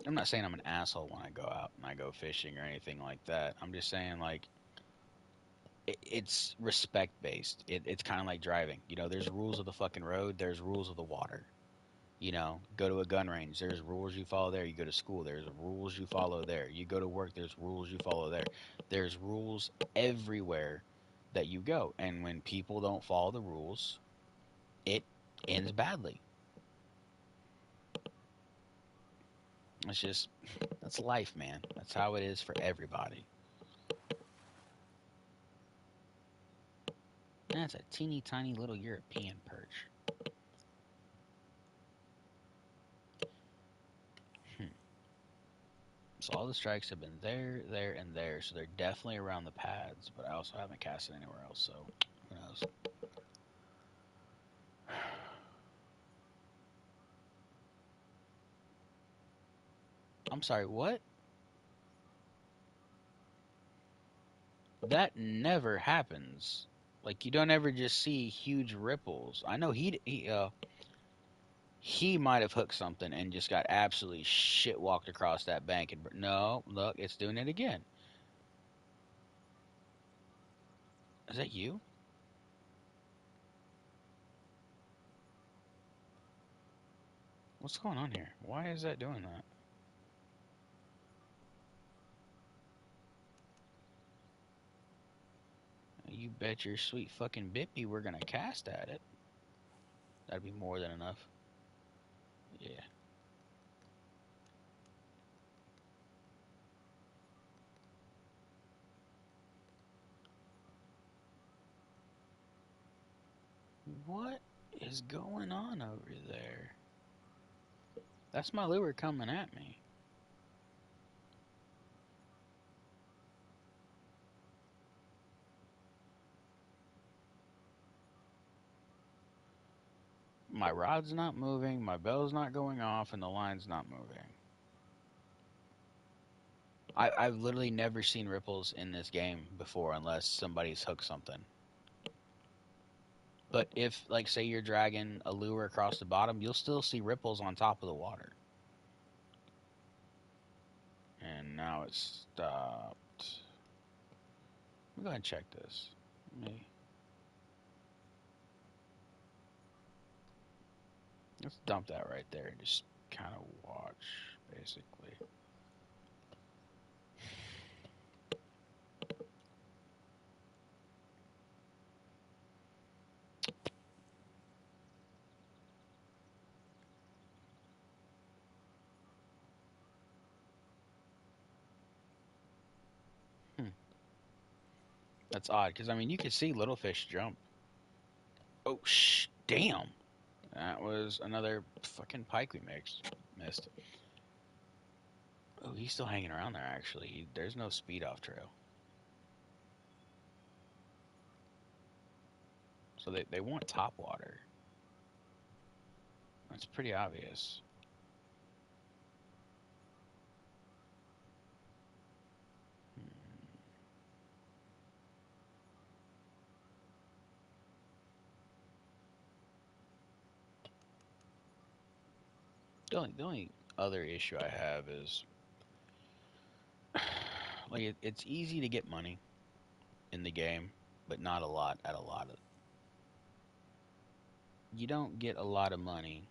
I'm not saying I'm an asshole when I go out and I go fishing or anything like that. I'm just saying, like, it's respect based. It's kind of like driving. You know, there's rules of the fucking road, there's rules of the water. You know, go to a gun range, there's rules you follow there. You go to school, there's rules you follow there. You go to work, there's rules you follow there. There's rules everywhere that you go. And when people don't follow the rules, it ends badly. It's just, that's life, man. That's how it is for everybody. That's a teeny tiny little European perch. Hmm. So all the strikes have been there, there, and there. So they're definitely around the pads, but I also haven't cast it anywhere else. So who knows? I'm sorry, what? That never happens. Like you don't ever just see huge ripples. I know he might have hooked something and just got absolutely shit walked across that bank. And no, look, it's doing it again. Is that you? What's going on here? Why is that doing that? You bet your sweet fucking bippy we're gonna cast at it. That'd be more than enough. Yeah. What is going on over there? That's my lure coming at me. My rod's not moving, my bell's not going off, and the line's not moving. I've literally never seen ripples in this game before unless somebody's hooked something. But if, like, say you're dragging a lure across the bottom, you'll still see ripples on top of the water. And now it's stopped. Let me go ahead and check this. Let's dump that right there and just kind of watch, basically. Hmm. That's odd, because, I mean, you can see little fish jump. Oh, damn. That was another fucking pike we missed. Oh, he's still hanging around there, actually. There's no speed off trail. So they want top water. That's pretty obvious. Hmm. The only other issue I have is like it's easy to get money in the game, but not a lot at a lot of. You don't get a lot of money.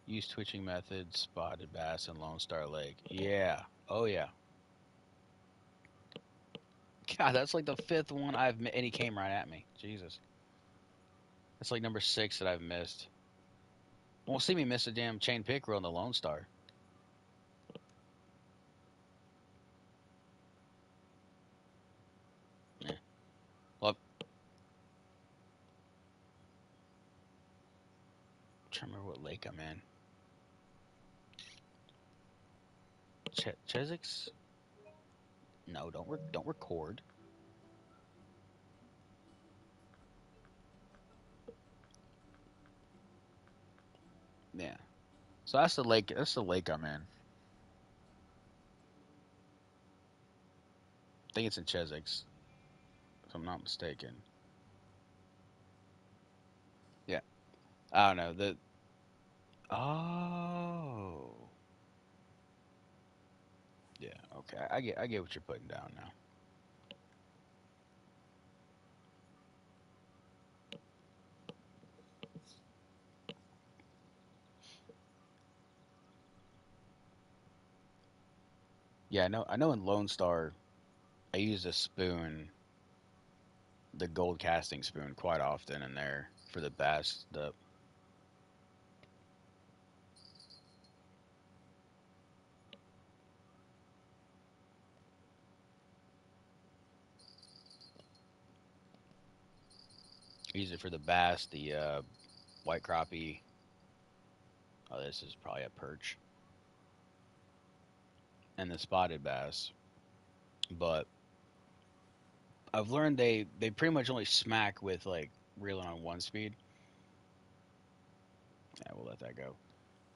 Use twitching methods, spotted bass, and Lone Star Lake. Yeah. Oh yeah. God, that's like the fifth one and he came right at me. Jesus. That's like number 6 that I've missed. Won't see me miss a damn chain pickerel in the Lone Star. Yeah. Well, trying to remember what lake I'm in. Chesix? No, don't record. Yeah. So that's the lake. That's the lake I'm in. I think it's in Chesix, if I'm not mistaken. Yeah. I don't know. The Oh. Yeah. Okay. I get what you're putting down now. Yeah. I know. In Lone Star, I use a spoon, the gold casting spoon, quite often in there for the bass. The use it for the bass, the white crappie. Oh, this is probably a perch, and the spotted bass. But I've learned they pretty much only smack with like reeling on one speed. Yeah, we'll let that go.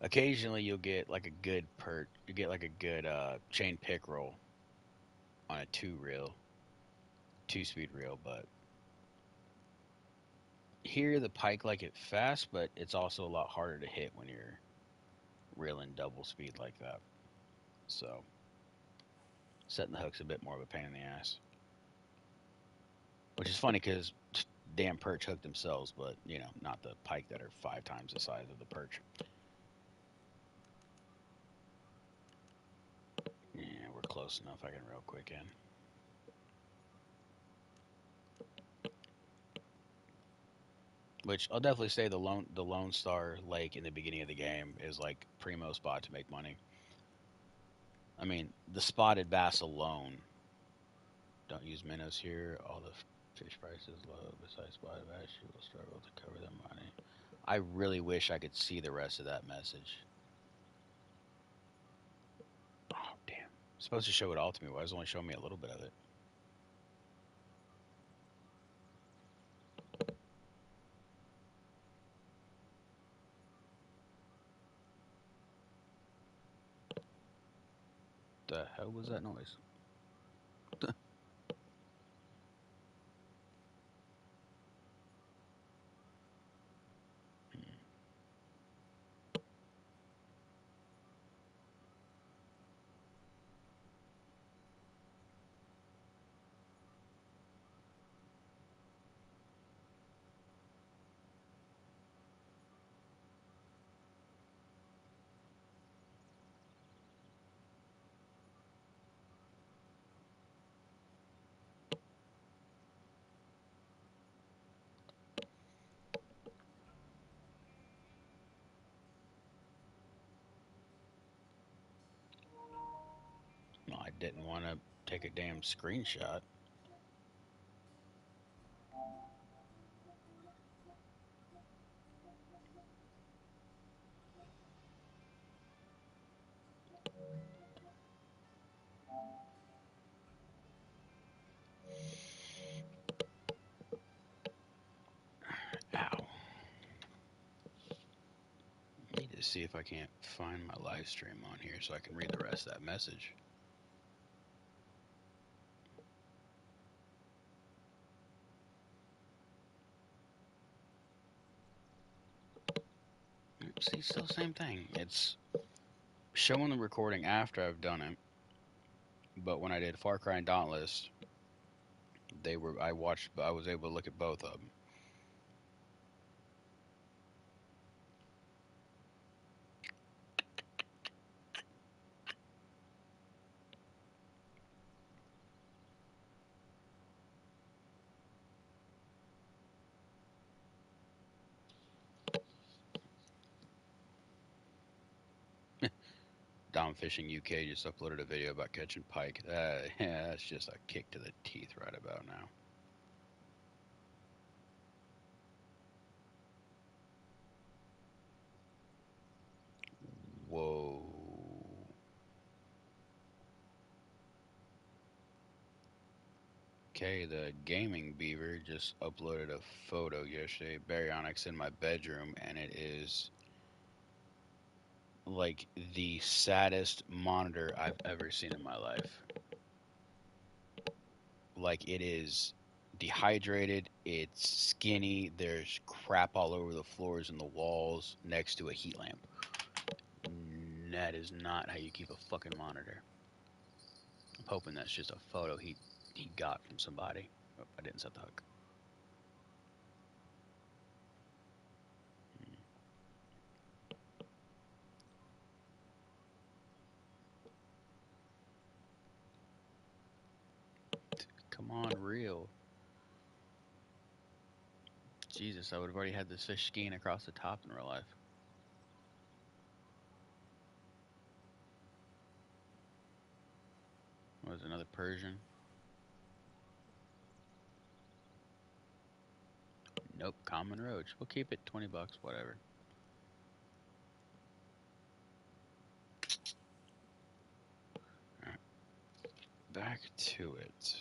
Occasionally, you'll get like a good perch. You get like a good chain pickerel on a two speed reel. But here, the pike like it fast, but it's also a lot harder to hit when you're reeling double speed like that. So setting the hook's a bit more of a pain in the ass. Which is funny because damn perch hook themselves, but not the pike that are 5 times the size of the perch. Yeah, we're close enough. I can real quick in. Which I'll definitely say the Lone Star Lake in the beginning of the game is like primo spot to make money. I mean, the spotted bass alone. Don't use minnows here. All the fish prices low. Besides spotted bass, you will struggle to cover the money. I really wish I could see the rest of that message. Oh damn! It's supposed to show it all to me. Why is it only showing me a little bit of it? The hell was that noise? No, I didn't want to take a damn screenshot. Ow. Need to see if I can't find my live stream on here so I can read the rest of that message. See, still same thing. It's showing the recording after I've done it, but when I did Far Cry and Dauntless, they were I watched. I was able to look at both of them. Dom Fishing UK just uploaded a video about catching pike. Yeah, that's just a kick to the teeth right about now. Whoa. Okay, the gaming beaver just uploaded a photo yesterday. Baryonyx in my bedroom, and it is like the saddest monitor I've ever seen in my life. Like it is dehydrated, it's skinny, there's crap all over the floors and the walls next to a heat lamp. That is not how you keep a fucking monitor. I'm hoping that's just a photo he got from somebody. Oh, I didn't set the hook. Come on, real. Jesus, I would have already had this fish skiing across the top in real life. Was it another Persian? Nope, common roach. We'll keep it $20, whatever. Alright, back to it.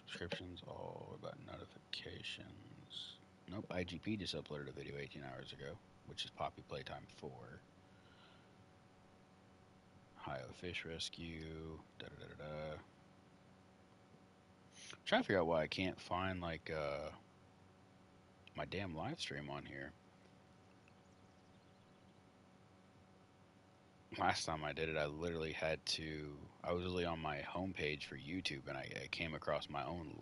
Subscriptions, all about notifications. Nope, IGP just uploaded a video 18 hours ago, which is Poppy Playtime 4. Ohio Fish Rescue. Da da da da. I'm trying to figure out why I can't find like my damn live stream on here. Last time I did it, I literally had to. I was literally on my homepage for YouTube, and I came across my own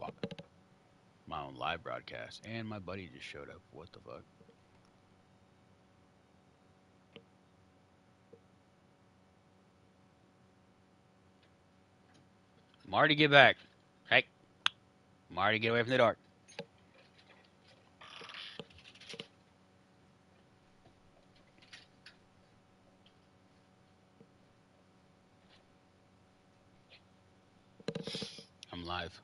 live broadcast, and my buddy just showed up. What the fuck? Marty, get back! Hey, Marty, get away from the dark. I'm live.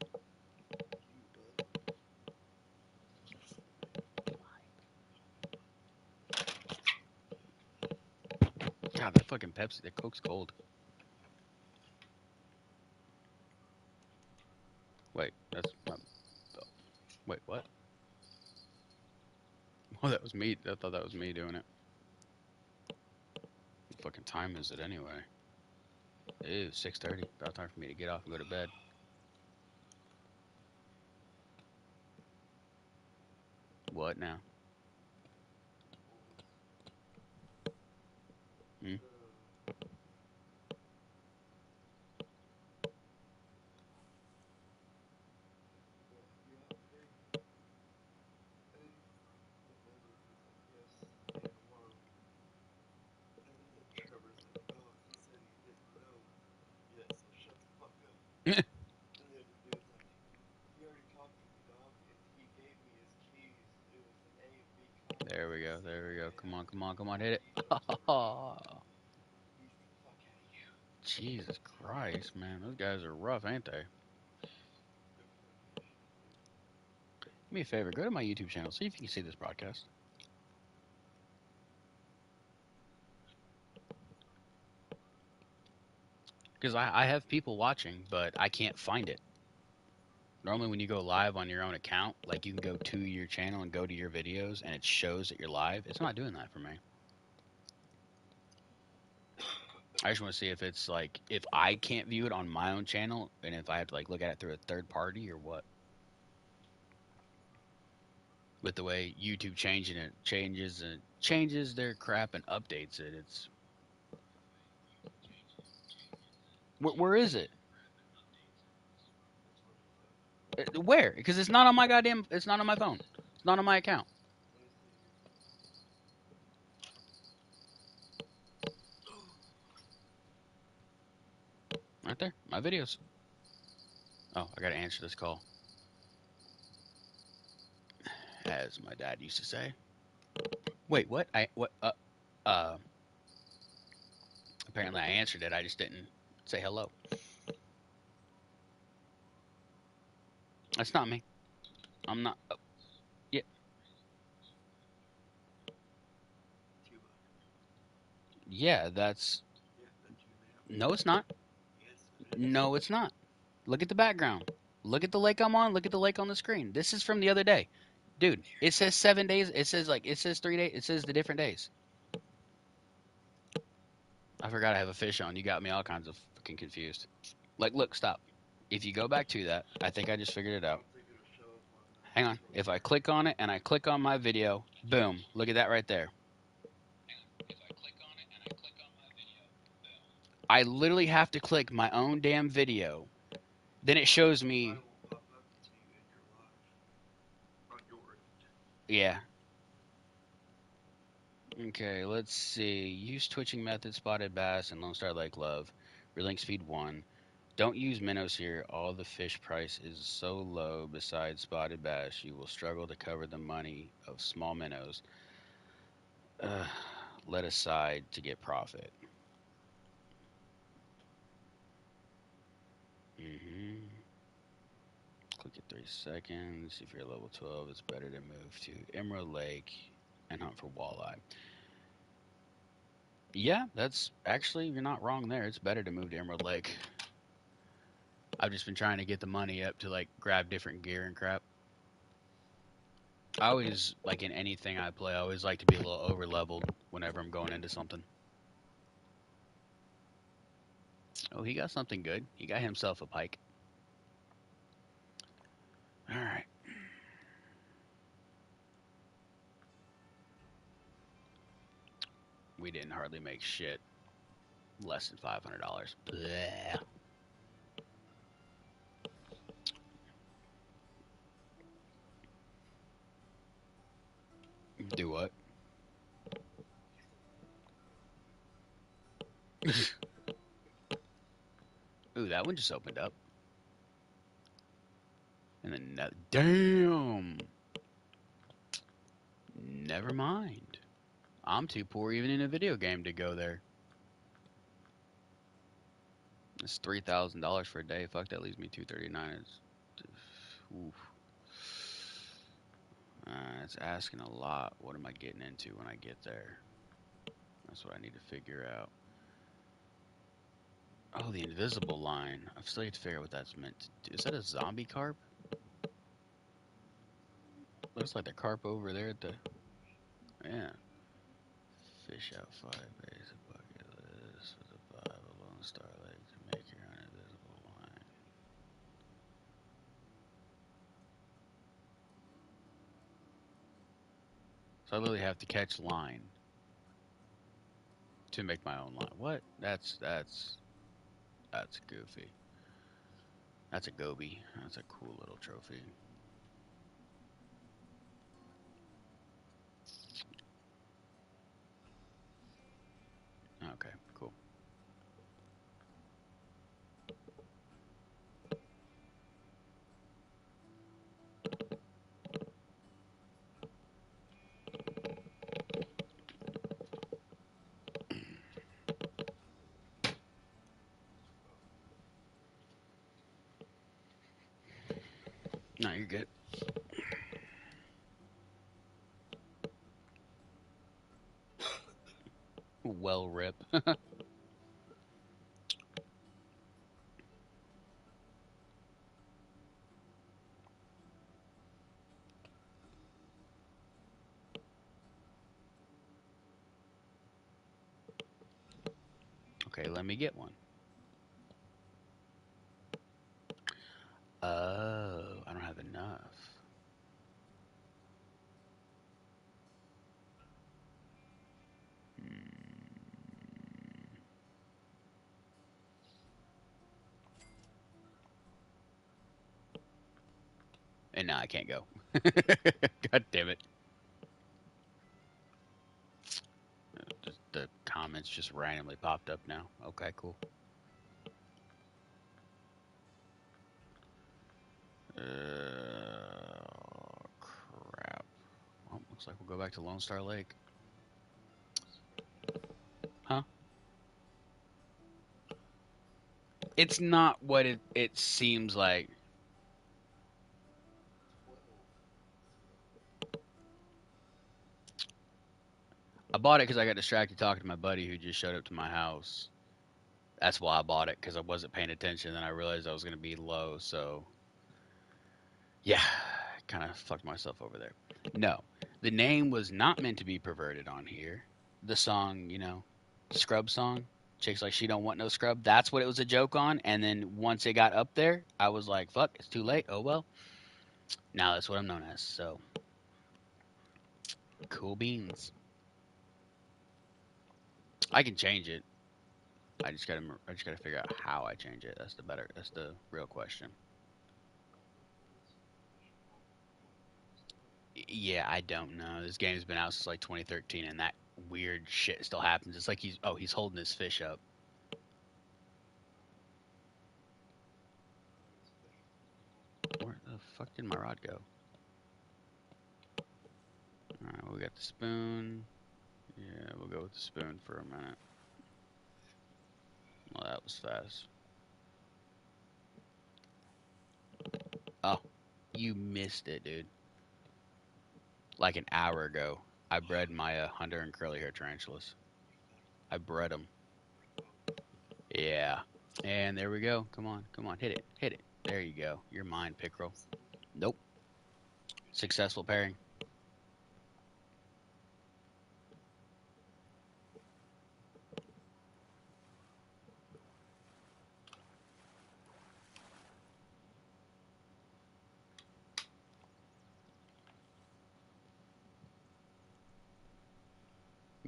God, that fucking Pepsi, that Coke's cold. Wait, that's not. Wait, what? Oh, that was me. I thought that was me doing it. What fucking time is it anyway? Ew, 6:30. About time for me to get off and go to bed. What now? Hmm? There we go. There we go. Come on, come on, come on. Hit it. Jesus Christ, man. Those guys are rough, ain't they? Do me a favor. Go to my YouTube channel. See if you can see this broadcast. Because I have people watching, but I can't find it. Normally, when you go live on your own account, like you can go to your channel and go to your videos, and it shows that you're live. It's not doing that for me. I just want to see if it's like if I can't view it on my own channel, and if I have to like look at it through a third party or what. With the way YouTube changing it changes their crap and updates it. It's where is it? Where? Because it's not on my goddamn. It's not on my phone. It's not on my account. Right there. My videos. Oh, I gotta answer this call. As my dad used to say. Wait, what? Uh. Apparently, I answered it. I just didn't say hello. That's not me. I'm not. Yeah. Yeah, that's no, it's not. No, it's not. Look at the background. Look at the lake I'm on. Look at the lake on the screen. This is from the other day, dude. It says 7 days. It says 3 days. It says the different days. I forgot I have a fish on. You got me all kinds of fucking confused. Like, look, stop. If you go back to that, I think I just figured it out. Hang on. If I click on it and I click on my video, boom. Look at that right there. I literally have to click my own damn video. Then it shows me. Yeah. Okay, let's see. Use twitching method, spotted bass, and Lone Star Lake Love. Relink speed 1. Don't use minnows here. All the fish price is so low. Besides spotted bass, you will struggle to cover the money of small minnows. Uh, let aside to get profit. hmm Click it 3 seconds. If you're level 12, it's better to move to Emerald Lake and hunt for walleye. Yeah, that's actually, you're not wrong there. It's better to move to Emerald Lake. I've just been trying to get the money up to like grab different gear and crap. I always, like in anything I play, I always like to be a little over leveled whenever I'm going into something. Oh, he got something good. He got himself a pike. All right. We didn't hardly make shit. Less than $500. Bleh. Do what? Ooh, that one just opened up. And then, damn. Never mind. I'm too poor even in a video game to go there. It's $3,000 for a day. Fuck, that leaves me 239. Oof. It's asking a lot. What am I getting into when I get there? That's what I need to figure out. Oh, the invisible line. I've still yet to figure out what that's meant to do. Is that a zombie carp? Looks like the carp over there at the... Yeah. Fish out 5 days. A bucket list with a 5 Lone Star Lake to make your own invisible line. So I literally have to catch line to make my own line. What? That's goofy. That's a goby. That's a cool little trophy. Okay, cool. No, you're good. Well, rip. Okay, let me get one. Oh, I don't have enough. Hmm. And now I can't go. God damn it. The comments just randomly popped up now. Okay, cool. Crap. Well, looks like we'll go back to Lone Star Lake. Huh? It's not what it seems like. bought it because I got distracted talking to my buddy who just showed up to my house. That's why I bought it, because I wasn't paying attention. Then I realized I was going to be low. So, yeah, kind of fucked myself over there. No, the name was not meant to be perverted on here. The song, scrub song. Chick's like, she don't want no scrub. That's what it was a joke on. And then once it got up there, I was like, fuck, it's too late. Oh, well. Now that's what I'm known as. So, cool beans. I can change it. I just gotta figure out how I change it. That's the real question. Yeah, I don't know. This game's been out since like 2013, and that weird shit still happens. It's like he's holding his fish up. Where the fuck did my rod go? All right, we got the spoon. Yeah, we'll go with the spoon for a minute. Well, that was fast. Oh, you missed it, dude. Like an hour ago, I bred my hunter and curly hair tarantulas. I bred them. Yeah. And there we go. Come on, come on, hit it, hit it. There you go. You're mine, pickerel. Nope. Successful pairing.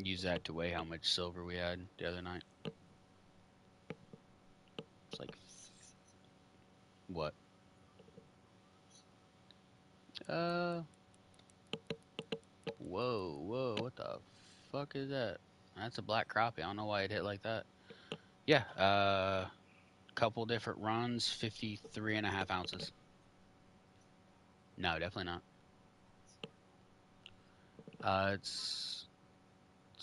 Use that to weigh how much silver we had the other night. It's like, what? Uh, whoa, what the fuck is that? That's a black crappie. I don't know why it hit like that. Yeah, couple different runs, 53 and a half ounces. No, definitely not. It's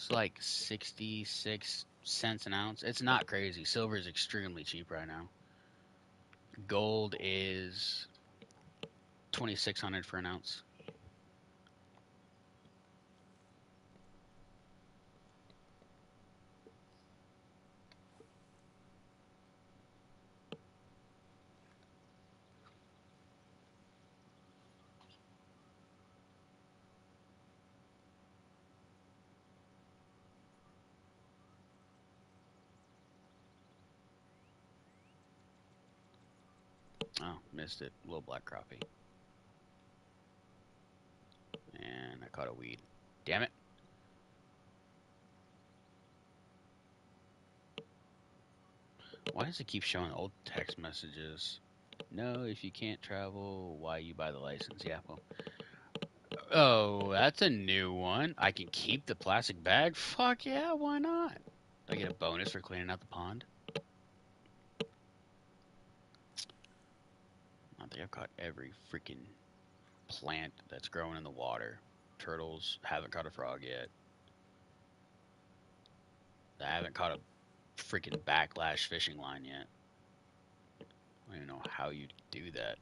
like 66 cents an ounce. It's not crazy. Silver is extremely cheap right now. Gold is 2,600 for an ounce. Oh, missed it. Little black crappie. And I caught a weed. Damn it. Why does it keep showing old text messages? No, if you can't travel, why you buy the license? Yeah, well. Oh, that's a new one. I can keep the plastic bag? Fuck yeah, why not? Do I get a bonus for cleaning out the pond? I think I've caught every freaking plant that's growing in the water. Turtles, haven't caught a frog yet. I haven't caught a freaking backlash fishing line yet. I don't even know how you do that.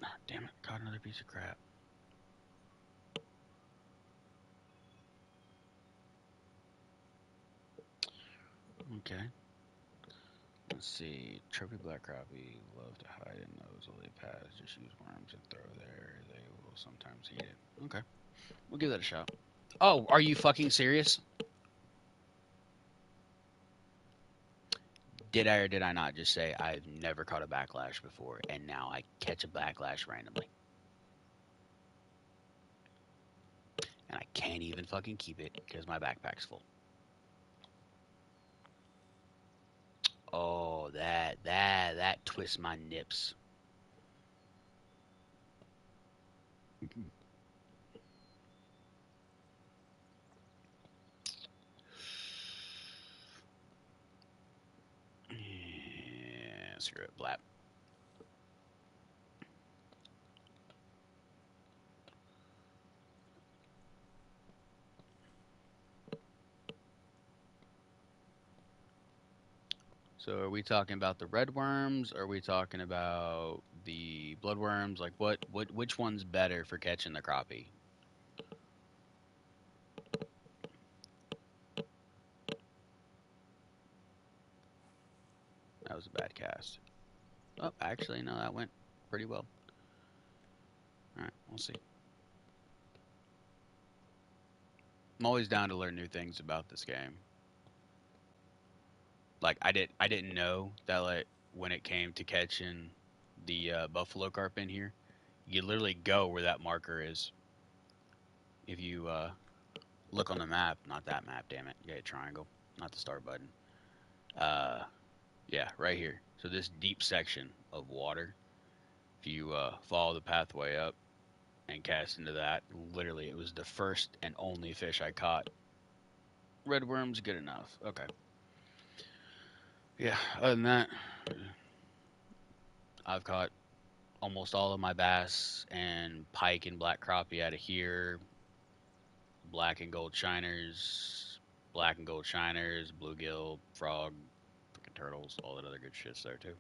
Ah, damn it, caught another piece of crap. Okay. Let's see. Trophy black crappie love to hide in those lily pads. Just use worms and throw there. They will sometimes eat it. Okay. We'll give that a shot. Oh, are you fucking serious? Did I or did I not just say I've never caught a backlash before and now I catch a backlash randomly? And I can't even fucking keep it because my backpack's full. Oh, that twists my nips. Yeah, screw it, blap. So are we talking about the red worms? Or are we talking about the bloodworms? Like which one's better for catching the crappie? That was a bad cast. Oh, actually, no, that went pretty well. All right, we'll see. I'm always down to learn new things about this game. Like I didn't know that like when it came to catching the buffalo carp in here, you literally go where that marker is. If you look on the map, not that map, damn it, you got a triangle, not the start button. Uh, yeah, right here. So this deep section of water, if you follow the pathway up and cast into that, literally it was the first and only fish I caught. Red worms, good enough. Okay. Yeah. Other than that, I've caught almost all of my bass and pike and black crappie out of here. Black and gold shiners, bluegill, frog, freaking turtles, all that other good shit's there too.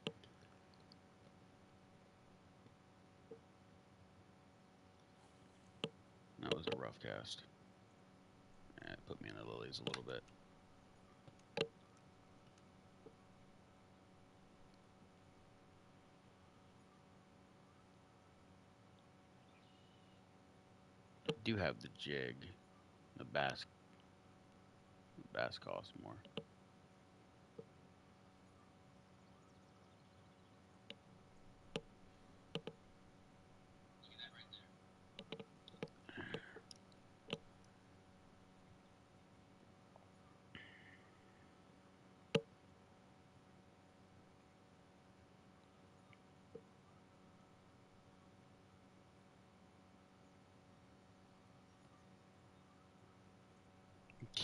That was a rough cast. Yeah, it put me in the lilies a little bit. I do have the jig. The bass costs more.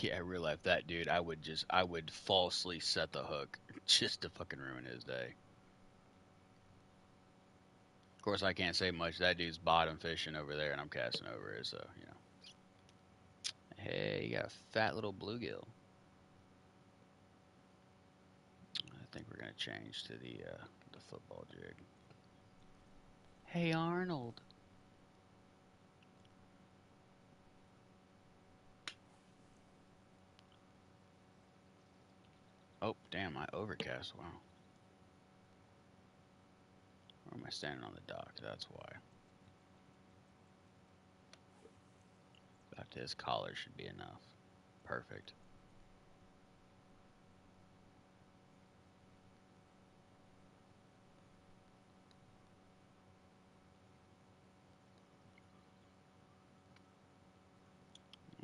Yeah, real life, that dude, I would falsely set the hook just to fucking ruin his day. Of course, I can't say much. That dude's bottom fishing over there, and I'm casting over it, so, you know. Hey, you got a fat little bluegill. I think we're gonna change to the football jig. Hey, Arnold. Oh, damn, I overcast. Wow. Or am I standing on the dock? That's why. Back to his collar should be enough. Perfect.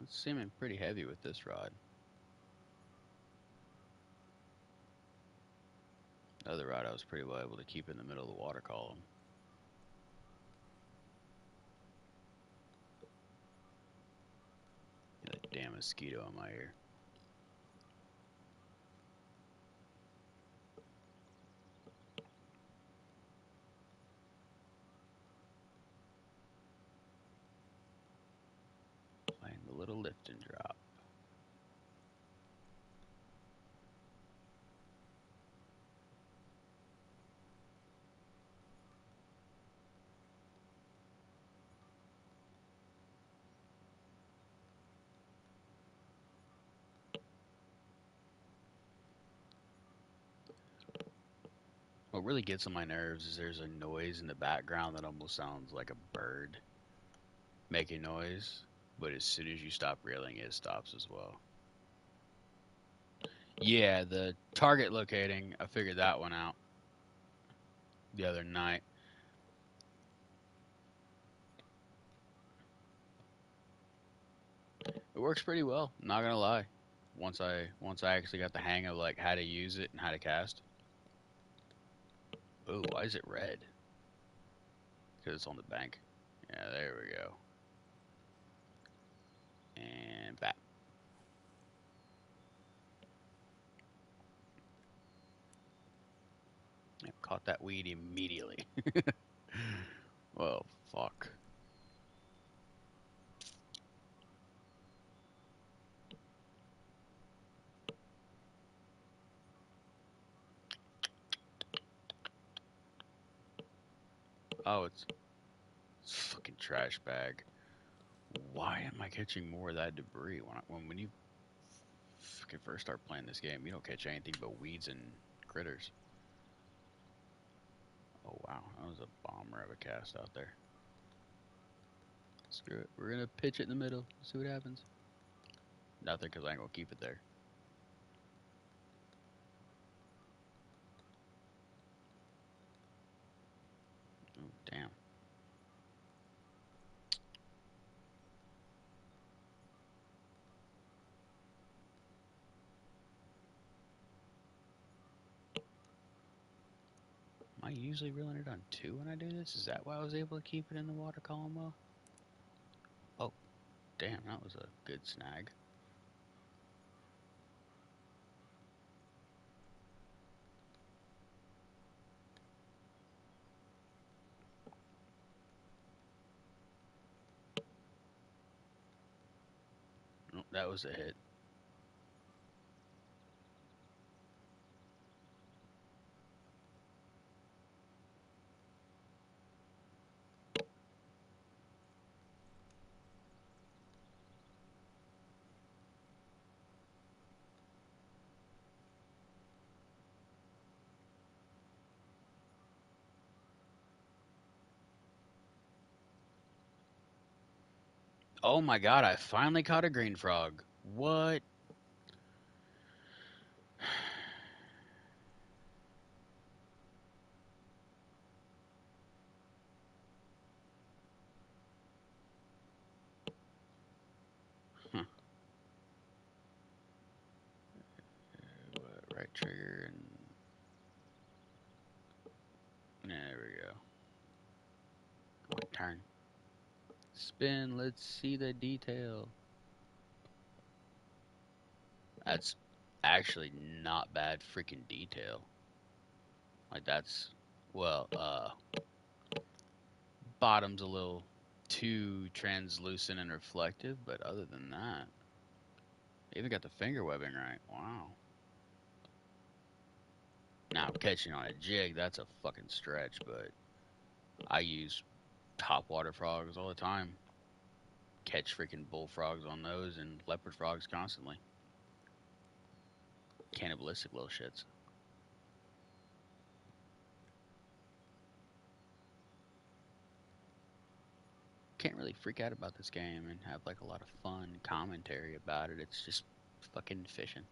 It's seeming pretty heavy with this rod. The other rod I was pretty well able to keep in the middle of the water column. Get that damn mosquito in my ear. Playing the little lift and drop. What really gets on my nerves is there's a noise in the background that almost sounds like a bird making noise, but as soon as you stop reeling, it stops as well. Yeah, the target locating, I figured that one out the other night. It works pretty well, not gonna lie. Once I actually got the hang of like how to use it and how to cast. Ooh, why is it red? Because it's on the bank. Yeah, there we go. And back. Yep, caught that weed immediately. Well, fuck. Oh, it's fucking trash bag. Why am I catching more of that debris when you fucking first start playing this game? You don't catch anything but weeds and critters. Oh wow, that was a bomber of a cast out there. Screw it, we're gonna pitch it in the middle. See what happens. Nothing, cause I ain't gonna keep it there. Oh damn. Am I usually reeling it on two when I do this? Is that why I was able to keep it in the water column well? Oh, damn, that was a good snag. Oh, that was a hit. Oh my god, I finally caught a green frog. What? Huh. What, right trigger and there we go. Turn. Spin, let's see the detail. That's actually not bad freaking detail. Like that's well, bottom's a little too translucent and reflective, but other than that, even got the finger webbing right. Wow. Now catching on a jig, that's a fucking stretch, but I use top water frogs all the time. Catch freaking bullfrogs on those and leopard frogs constantly. Cannibalistic little shits. Can't really freak out about this game and have like a lot of fun commentary about it. It's just fucking fishing.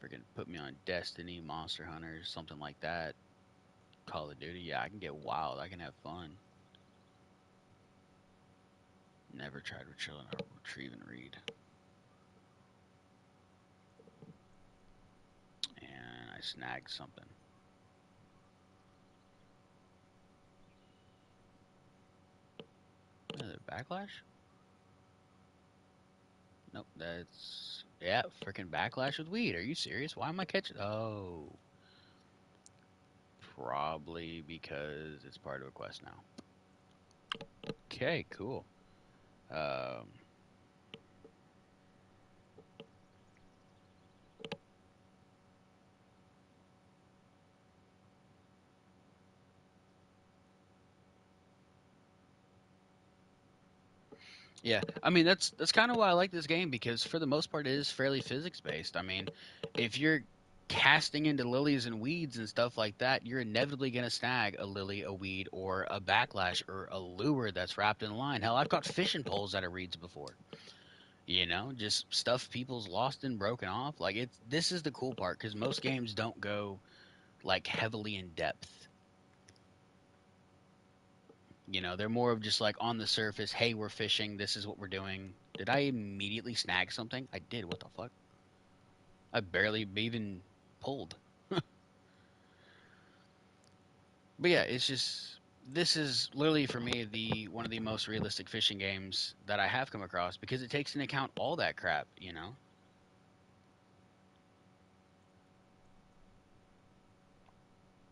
Freaking put me on Destiny, Monster Hunter, something like that. Call of Duty. Yeah, I can get wild. I can have fun. Never tried retrieve and read. And I snagged something. Another backlash? Nope, that's yeah, freaking backlash with weed. Are you serious? Why am I catching? Oh, probably because it's part of a quest now. Okay, cool. Um, yeah, I mean that's kind of why I like this game because for the most part it is fairly physics based. I mean, if you're casting into lilies and weeds and stuff like that, you're inevitably going to snag a lily, a weed, or a backlash or a lure that's wrapped in line. Hell, I've got fishing poles out of reeds before. You know, just stuff people's lost and broken off. Like it's this is the cool part because most games don't go like heavily in depth. You know, they're more of just like on the surface. Hey, we're fishing. This is what we're doing. Did I immediately snag something? I did. What the fuck? I barely even pulled. But yeah, it's just this is literally for me the one of the most realistic fishing games that I have come across because it takes into account all that crap. You know,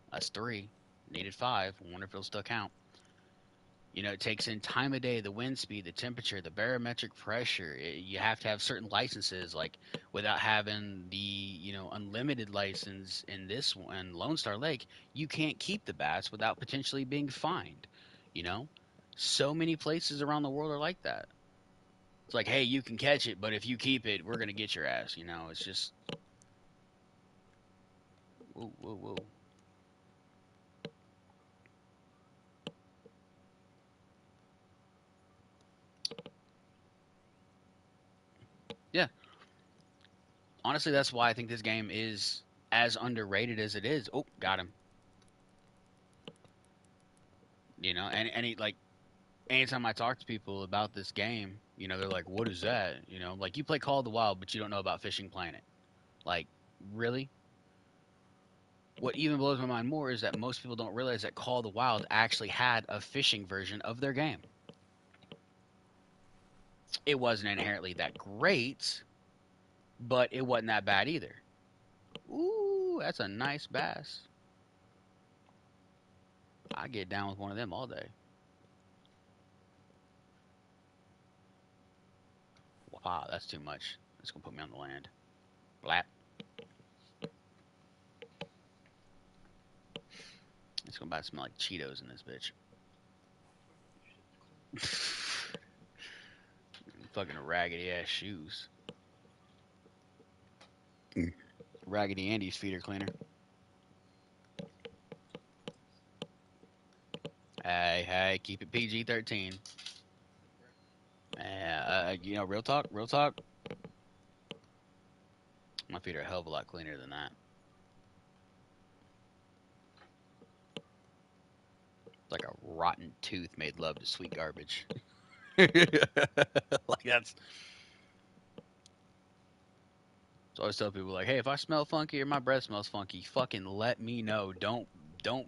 that's three. Needed five. I wonder if it'll still count. You know, it takes in time of day, the wind speed, the temperature, the barometric pressure. You have to have certain licenses. Like without having the unlimited license in this one, Lone Star Lake, you can't keep the bass without potentially being fined. You know, so many places around the world are like that. It's like, hey, you can catch it, but if you keep it, we're gonna get your ass. You know, it's just whoa, whoa, whoa. Yeah, honestly, that's why I think this game is as underrated as it is. Oh, got him. You know, and he, like anytime I talk to people about this game, they're like, "What is that?" Like you play Call of the Wild, but you don't know about Fishing Planet. Like, really? What even blows my mind more is that most people don't realize that Call of the Wild actually had a fishing version of their game. It wasn't inherently that great, but it wasn't that bad either. Ooh, that's a nice bass. I get down with one of them all day. Wow, that's too much. It's gonna put me on the land. Blat. It's gonna about to smell like Cheetos in this bitch. Fucking raggedy ass shoes. Raggedy Andy's feeder cleaner. Hey, hey, keep it PG-13. Real talk, real talk. My feet are a hell of a lot cleaner than that. It's like a rotten tooth made love to sweet garbage. Like that's. So I always tell people like, hey, if I smell funky or my breath smells funky, fucking let me know. Don't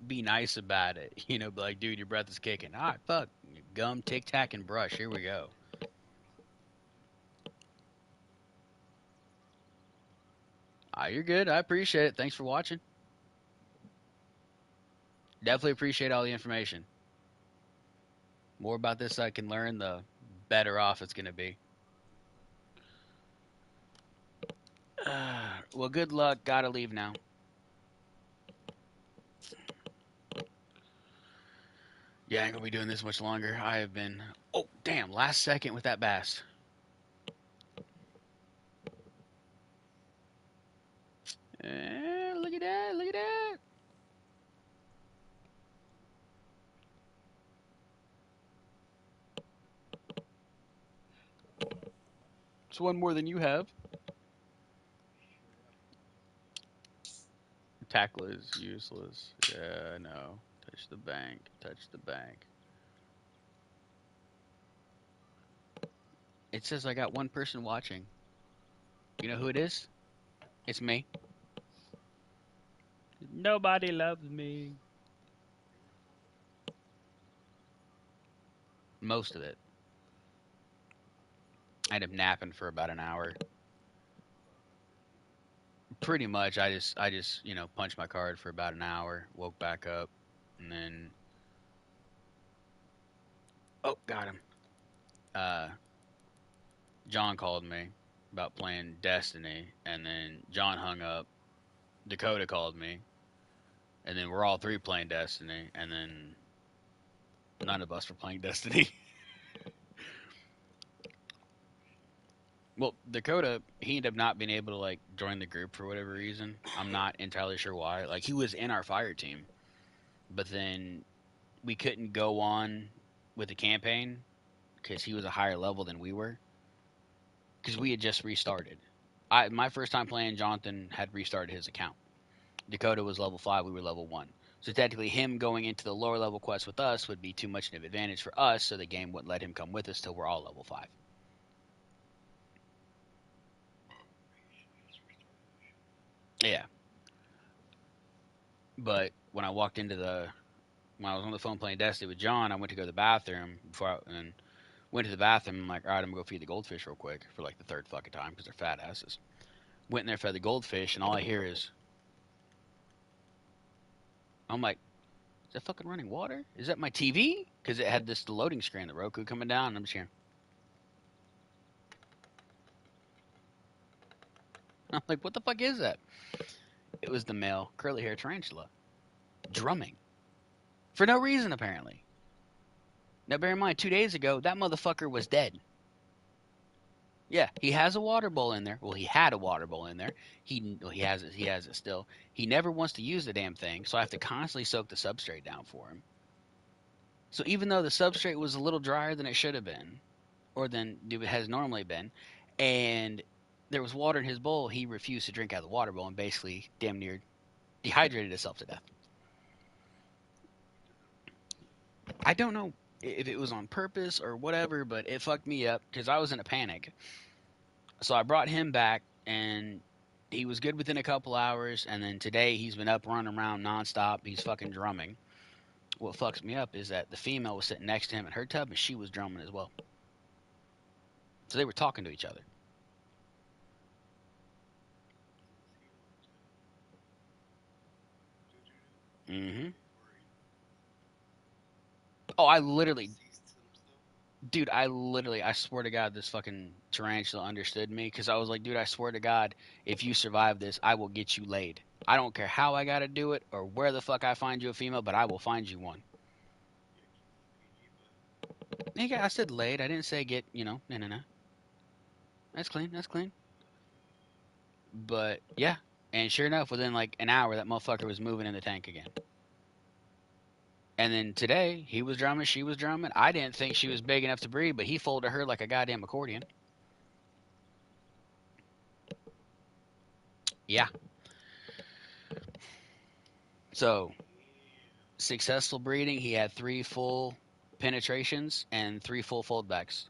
be nice about it. Be like, dude, your breath is kicking. All right, fuck. Gum, tic tac, and brush. Here we go. You're good. I appreciate it. Thanks for watching. Definitely appreciate all the information. More about this I can learn, the better off it's going to be. Well, good luck. Gotta leave now. Yeah, I ain't gonna be doing this much longer. I have been. Oh, damn! Last second with that bass. Look at that! Look at that! It's one more than you have. Tackle is useless. Yeah, no. Touch the bank. Touch the bank. It says I got one person watching. You know who it is? It's me. Nobody loves me. Most of it. I ended up napping for about an hour. Pretty much, I just punched my card for about an hour, woke back up, and then oh, got him. Uh, John called me about playing Destiny, and then John hung up. Dakota called me, and then we're all three playing Destiny, and then none of us were playing Destiny. Well, Dakota, he ended up not being able to like join the group for whatever reason. I'm not entirely sure why. Like he was in our fire team, but then we couldn't go on with the campaign because he was a higher level than we were because we had just restarted. My first time playing, Jonathan had restarted his account. Dakota was level 5, we were level 1. So technically, him going into the lower level quest with us would be too much of an advantage for us, so the game wouldn't let him come with us till we're all level 5. Yeah. But when I walked into when I was on the phone playing Destiny with John, I went to go to the bathroom and went to the bathroom. I'm like, all right, I'm gonna go feed the goldfish real quick for like the third fucking time because they're fat asses. Went in there, fed the goldfish, and all I hear is, I'm like, Is that fucking running water? Is that my TV? Because it had this loading screen, the Roku coming down, and I'm just hearing. I'm like, what the fuck is that? It was the male curly hair tarantula drumming for no reason, apparently. Now, bear in mind, 2 days ago, that motherfucker was dead. Yeah, he has a water bowl in there. Well, he had a water bowl in there. He has it. He has it still. He never wants to use the damn thing, so I have to constantly soak the substrate down for him. So even though the substrate was a little drier than it should have been, or than it has normally been, and there was water in his bowl, he refused to drink out of the water bowl and basically damn near dehydrated himself to death. I don't know if it was on purpose or whatever, but it fucked me up because I was in a panic. So I brought him back, and he was good within a couple hours. And then today he's been up running around nonstop. He's fucking drumming. What fucks me up is that the female was sitting next to him in her tub, and she was drumming as well. So they were talking to each other. Mm-hmm. Oh, dude, I swear to God, this fucking tarantula understood me because I was like, dude, I swear to God, if you survive this, I will get you laid. I don't care how I gotta do it or where the fuck I find you a female, but I will find you one. Nigga, I said laid. I didn't say get, no, no, no. That's clean. That's clean. But yeah, and sure enough, within like an hour, that motherfucker was moving in the tank again. And then today, he was drumming, she was drumming. I didn't think she was big enough to breathe, but he folded her like a goddamn accordion. Yeah. So successful breeding. He had 3 full penetrations and 3 full foldbacks.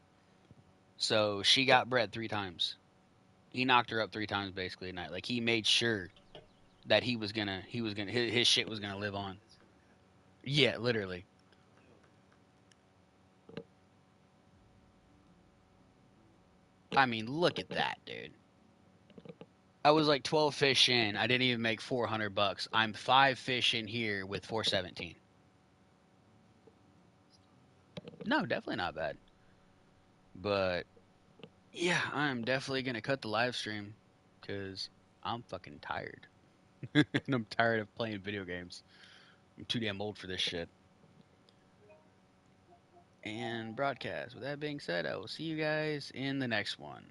So she got bred 3 times. He knocked her up 3 times basically at night. Like he made sure that his shit was gonna live on. Yeah, literally. I mean, look at that, dude. I was like 12 fish in. I didn't even make $400. I'm 5 fish in here with 417. No, definitely not bad. But yeah, I'm definitely gonna cut the live stream because I'm fucking tired. And I'm tired of playing video games. I'm too damn old for this shit. And broadcast. With that being said, I will see you guys in the next one.